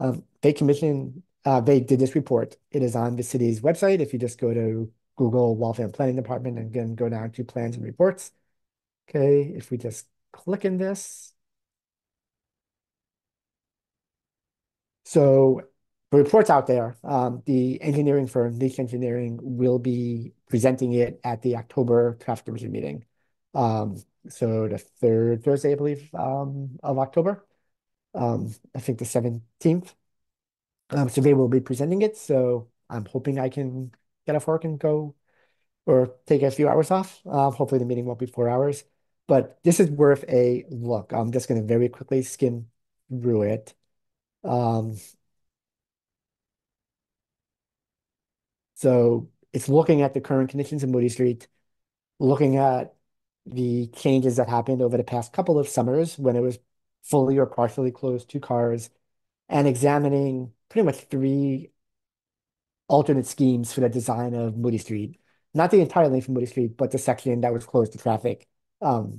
They did this report. It is on the city's website. If you just go to Google Waltham Planning Department and then go down to plans and reports. Okay, if we just click in this. So the report's out there. The engineering firm, Niche Engineering, will be presenting it at the October traffic commission meeting. So the third Thursday, I believe, of October. I think the 17th. So they will be presenting it. So I'm hoping I can get off work and go, or take a few hours off. Hopefully the meeting won't be 4 hours, but this is worth a look. I'm just going to very quickly skim through it. So it's looking at the current conditions in Moody Street, looking at the changes that happened over the past couple of summers when it was fully or partially closed to cars, and examining pretty much 3 alternate schemes for the design of Moody Street. Not the entire length of Moody Street, but the section that was closed to traffic for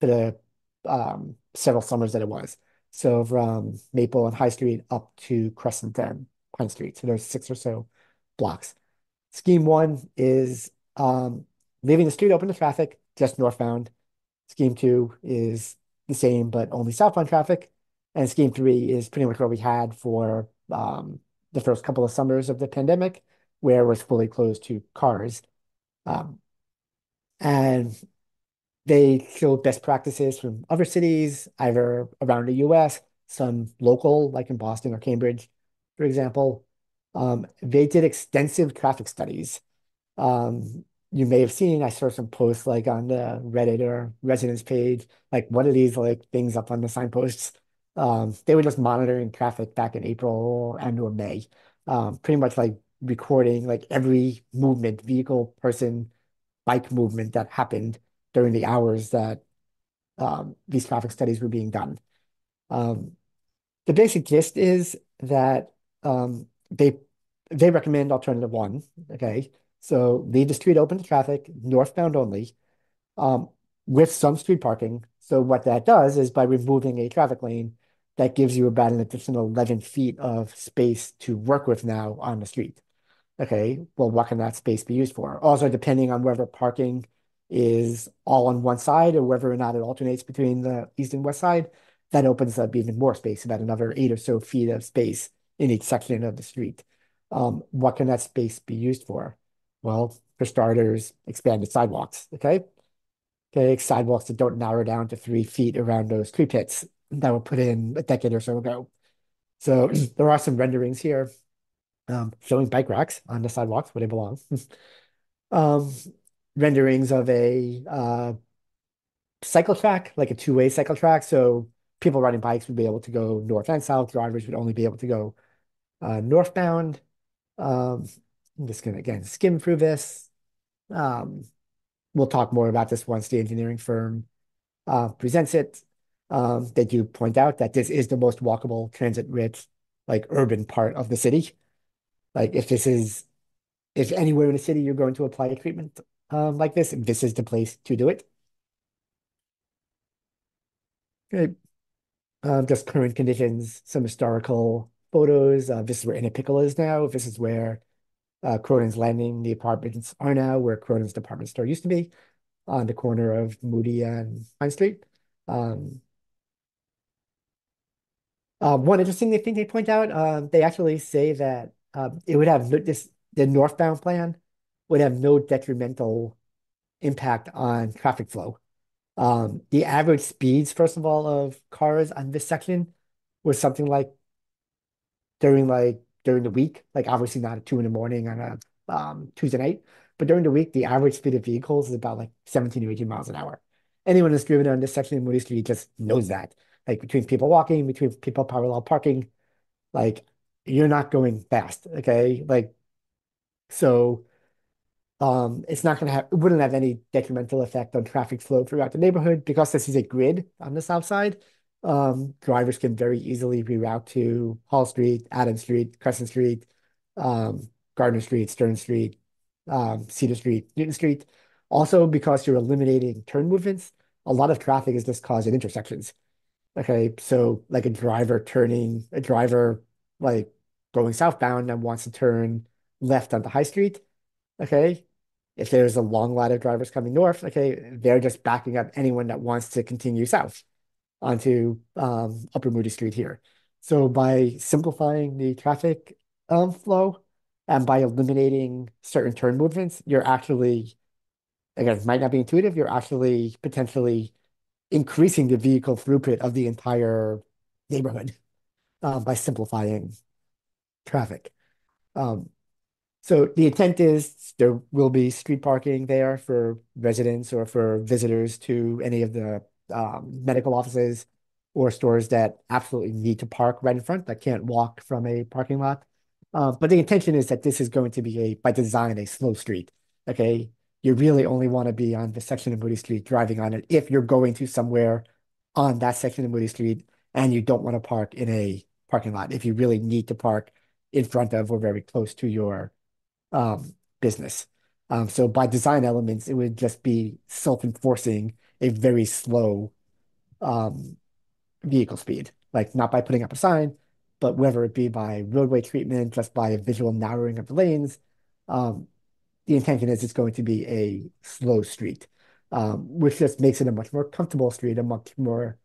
the several summers that it was. So from Maple and High Street up to Crescent and Pine Street. So there's 6 or so blocks. Scheme 1 is leaving the street open to traffic, just northbound. Scheme 2 is the same, but only southbound traffic. And Scheme 3 is pretty much what we had for the first couple of summers of the pandemic, where it was fully closed to cars. And they showed best practices from other cities, either around the US, some local, like in Boston or Cambridge, for example. They did extensive traffic studies you may have seen, I saw some posts like on the Reddit or residents page, like what are these like things up on the signposts? They were just monitoring traffic back in April and or May. Pretty much like recording like every movement, vehicle, person, bike movement that happened during the hours that these traffic studies were being done. Um, the basic gist is that they recommend alternative one. Okay, so leave the street open to traffic, northbound only, um, with some street parking. So what that does is by removing a traffic lane, that gives you about an additional 11 feet of space to work with now on the street. Okay, well, what can that space be used for? Also, depending on whether parking is all on one side or whether or not it alternates between the east and west side, that opens up even more space, about another 8 or so feet of space in each section of the street. What can that space be used for? Well, for starters, expanded sidewalks. Okay, sidewalks that don't narrow down to 3 feet around those tree pits that were put in a decade or so ago. So there are some renderings here showing bike racks on the sidewalks where they belong. um, renderings of a cycle track, like a two-way cycle track. So people riding bikes would be able to go north and south. Drivers would only be able to go northbound. Um, I'm just gonna again skim through this. Um, we'll talk more about this once the engineering firm presents it. They do point out that this is the most walkable, transit-rich, like urban part of the city. Like if anywhere in the city you're going to apply a treatment like this is the place to do it. Okay. Just current conditions, some historical photos. This is where Inner is now. This is where Cronin's Landing, the apartments are now, where Cronin's department store used to be, on the corner of Moody and Pine Street. Um, one interesting thing they point out, they actually say that it would have the northbound plan would have no detrimental impact on traffic flow. The average speeds, first of all, of cars on this section was something like during the week, like obviously not at 2 in the morning on a Tuesday night, but during the week, the average speed of vehicles is about like 17 to 18 miles an hour. Anyone who's driven on this section of Moody Street just knows that. Like between people walking, between people parallel parking, like you're not going fast, okay? Like so it's not going to have, it wouldn't have any detrimental effect on traffic flow throughout the neighborhood because this is a grid on the south side. Drivers can very easily reroute to Hall Street, Adams Street, Crescent Street, Gardner Street, Stern Street, Cedar Street, Newton Street. Also, because you're eliminating turn movements, a lot of traffic is just caused at intersections. Okay, so like a driver like going southbound and wants to turn left onto High Street. Okay. If there's a long line of drivers coming north, okay, they're just backing up anyone that wants to continue south onto Upper Moody Street here. So by simplifying the traffic flow and by eliminating certain turn movements, you're actually, again, it might not be intuitive, you're actually potentially increasing the vehicle throughput of the entire neighborhood by simplifying traffic. Um, So the intent is there will be street parking there for residents or for visitors to any of the medical offices or stores that absolutely need to park right in front that can't walk from a parking lot. But the intention is that this is going to be by design, a slow street. Okay. You really only want to be on the section of Moody Street driving on it if you're going to somewhere on that section of Moody Street and you don't want to park in a parking lot. If you really need to park in front of or very close to your business. So by design elements, it would just be self-enforcing a very slow um, vehicle speed, like not by putting up a sign, but whether it be by roadway treatment, just by a visual narrowing of the lanes. Um, the intention is it's going to be a slow street, which just makes it a much more comfortable street, a much more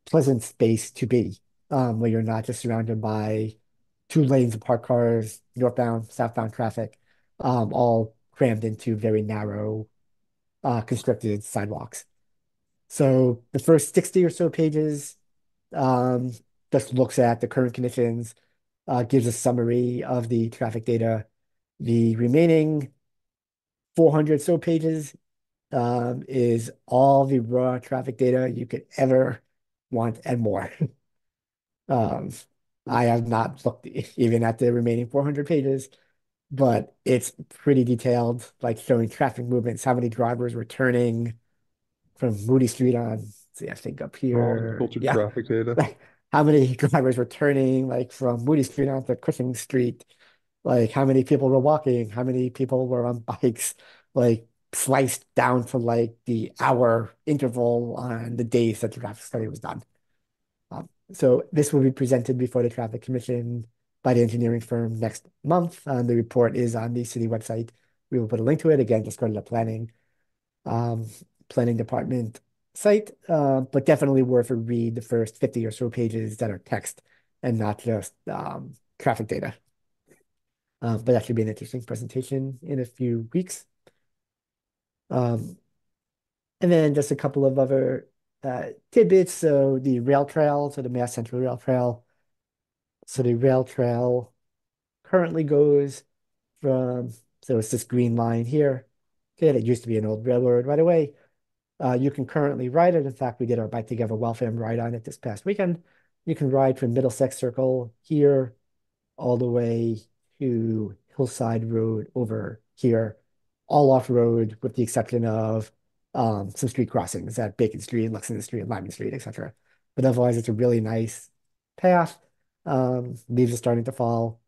pleasant space to be, where you're not just surrounded by 2 lanes of parked cars, northbound, southbound traffic, all crammed into very narrow, constricted sidewalks. So the first 60 or so pages um, just looks at the current conditions, gives a summary of the traffic data. The remaining 400 so pages is all the raw traffic data you could ever want and more. Um, I have not looked even at the remaining 400 pages, but it's pretty detailed, like showing traffic movements, how many drivers were turning from Moody Street on, see, I think up All here. filtered Yeah. traffic data. Like how many drivers were turning like from Moody Street onto Cushing Street, like how many people were walking, how many people were on bikes, like sliced down to like the hour interval on the days that the traffic study was done. So this will be presented before the Traffic Commission by the engineering firm next month. The report is on the city website. We will put a link to it. Again, just go to the um, planning department site, but definitely worth a read the first 50 or so pages that are text and not just traffic data. But that should be an interesting presentation in a few weeks. And then just a couple of other tidbits. So the rail trail, so the Mass Central Rail Trail. So the rail trail currently goes from, so it's this green line here. Okay, it used to be an old railroad right away. You can currently ride it. In fact, we did our Bike Together Waltham ride on it this past weekend. You can ride from Middlesex Circle here all the way to Hillside Road over here, all off road with the exception of some street crossings at Bacon Street, Lexington Street, Lyman Street, etc. But otherwise, it's a really nice path. Leaves are starting to fall.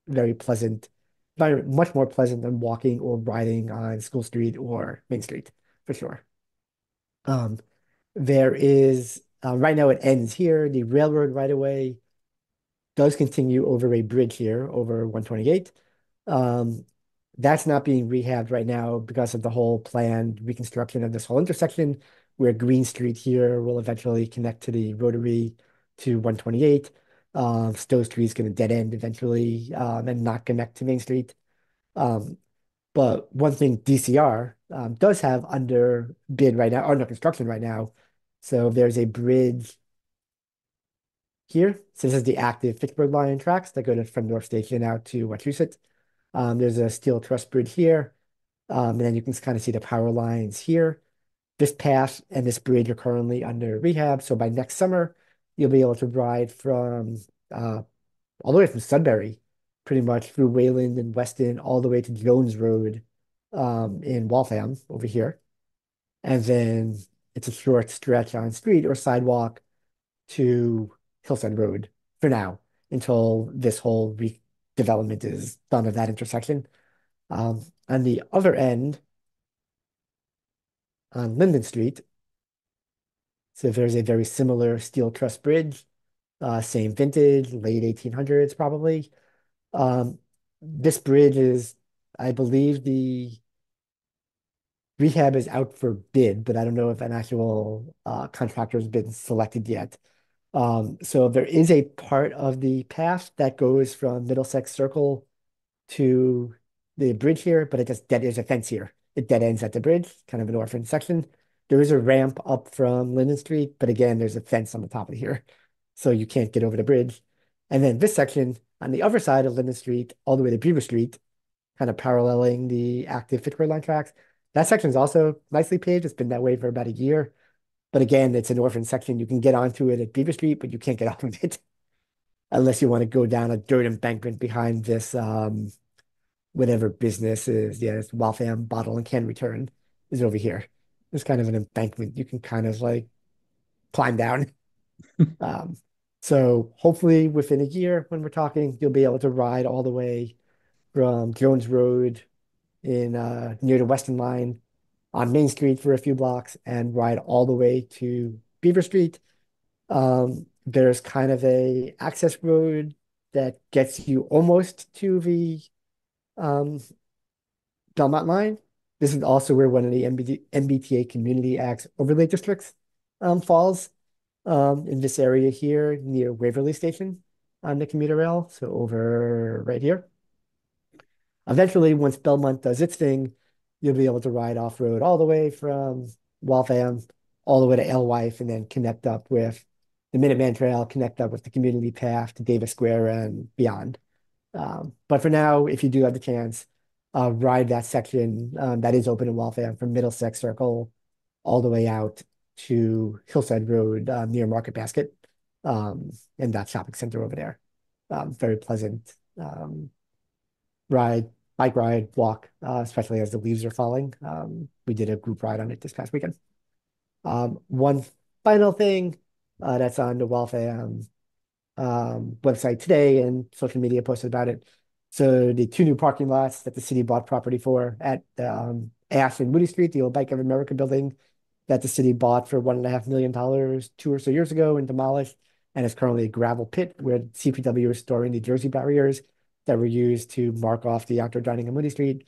Very pleasant, very much more pleasant than walking or riding on School Street or Main Street, for sure. Um, there is right now it ends here. The railroad right away does continue over a bridge here over 128. Um, that's not being rehabbed right now because of the whole planned reconstruction of this whole intersection, where Green Street here will eventually connect to the rotary to 128. Stowe Street is going to dead end eventually and not connect to Main Street. Um, but one thing DCR does have under bid right now, under construction right now. So there's a bridge here. So this is the active Fitchburg line tracks that go from North Station out to Wachusett. There's a steel truss bridge here. And then you can kind of see the power lines here. This path and this bridge are currently under rehab. So by next summer, you'll be able to ride from all the way from Sudbury, pretty much through Wayland and Weston, all the way to Jones Road in Waltham over here. And then it's a short stretch on street or sidewalk to Hillside Road for now until this whole redevelopment is done of that intersection. On the other end, on Linden Street, so there's a very similar steel truss bridge, same vintage, late 1800s probably. This bridge is, I believe the rehab is out for bid, but I don't know if an actual contractor has been selected yet. So there is a part of the path that goes from Middlesex Circle to the bridge here, but there's a fence here. It dead ends at the bridge, kind of an orphan section. There is a ramp up from Linden Street, but again, there's a fence on the top of here, so you can't get over the bridge. And then this section on the other side of Linden Street, all the way to Beaver Street, kind of paralleling the active Fitchburg line tracks. That section is also nicely paved. It's been that way for about a year. But again, it's an orphan section. You can get onto it at Beaver Street, but you can't get off of it unless you want to go down a dirt embankment behind this whatever business is. Yeah, it's Waltham Bottle and Can Return is over here. It's kind of an embankment you can kind of like climb down. So hopefully within a year when we're talking, you'll be able to ride all the way from Jones Road in near the Western Line on Main Street for a few blocks and ride all the way to Beaver Street. There's kind of a access road that gets you almost to the Belmont line. This is also where one of the MBTA Community Act's overlay districts falls in this area here near Waverly Station on the commuter rail. So over right here. Eventually, once Belmont does its thing, you'll be able to ride off-road all the way from Waltham all the way to Alewife and then connect up with the Minuteman Trail, connect up with the community path to Davis Square and beyond. But for now, if you do have the chance, ride that section that is open in Waltham from Middlesex Circle all the way out to Hillside Road near Market Basket in that shopping center over there. Very pleasant ride, bike ride, walk, especially as the leaves are falling. We did a group ride on it this past weekend. One final thing that's on the Waltham website today and social media posted about it. So the two new parking lots that the city bought property for at Ash and Moody Street, the old Bank of America building that the city bought for $1.5 million 2 or so years ago and demolished, and is currently a gravel pit where CPW is storing the Jersey barriers that were used to mark off the outdoor dining on Moody Street.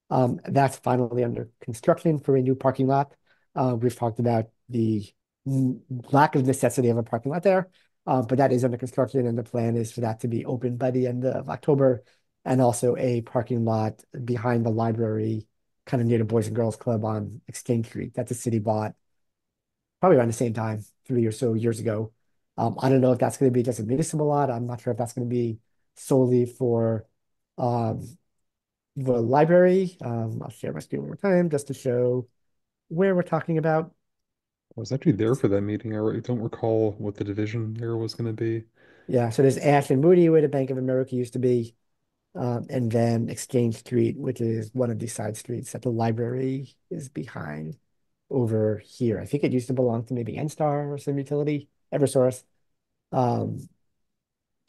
That's finally under construction for a new parking lot. We've talked about the lack of necessity of a parking lot there, but that is under construction, and the plan is for that to be open by the end of October, and also a parking lot behind the library, kind of near the Boys and Girls Club on Exchange Street that the city bought probably around the same time, 3 or so years ago. I don't know if that's going to be just a municipal lot. I'm not sure if that's going to be solely for the library. I'll share my screen one more time just to show where we're talking about. I was actually there for that meeting. I don't recall what the division there was going to be. Yeah, so there's Ash and Moody where the Bank of America used to be, and then Exchange Street, which is one of these side streets that the library is behind over here. I think it used to belong to maybe NStar or some utility, Eversource. Kind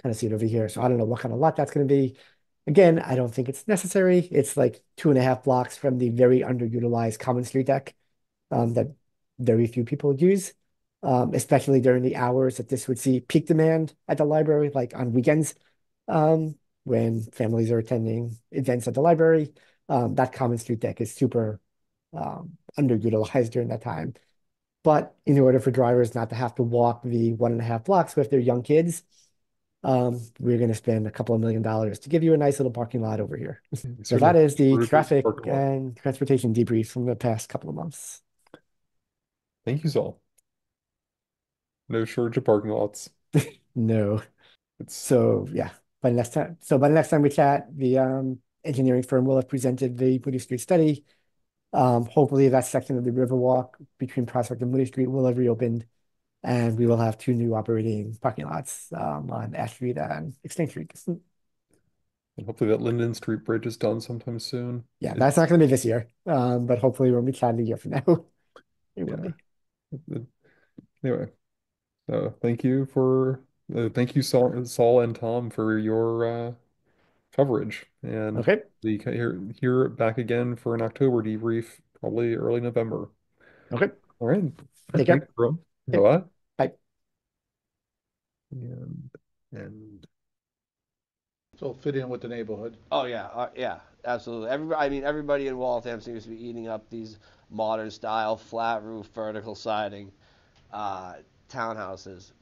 of see it over here. So I don't know what kind of lot that's going to be. Again, I don't think it's necessary. It's like 2.5 blocks from the very underutilized common street deck that very few people use, especially during the hours that this would see peak demand at the library, like on weekends, when families are attending events at the library. That common street deck is super underutilized during that time. But in order for drivers not to have to walk the 1.5 blocks with their young kids, we're going to spend a couple of $1 million to give you a nice little parking lot over here. So that is the traffic and transportation debrief from the past couple of months. Thank you, Saul. No shortage of parking lots. No. It's So yeah, by the next time we chat, the engineering firm will have presented the Moody Street study. Hopefully that section of the Riverwalk between Prospect and Moody Street will have reopened, and we will have 2 new operating parking lots on Ash Street and Exchange Street. and hopefully that Linden Street Bridge is done sometime soon. Yeah, that's not going to be this year, but hopefully when we chat a year from now, it will be. Anyway, thank you Saul and Tom for your coverage, and Okay. we can hear back again for an October debrief, probably early November. Okay. All right. Take Thanks, care. bro. Yep. Bye. Bye. And So it'll fit in with the neighborhood. Oh yeah, yeah, absolutely. Everybody in Waltham seems to be eating up these modern style flat roof vertical siding townhouses,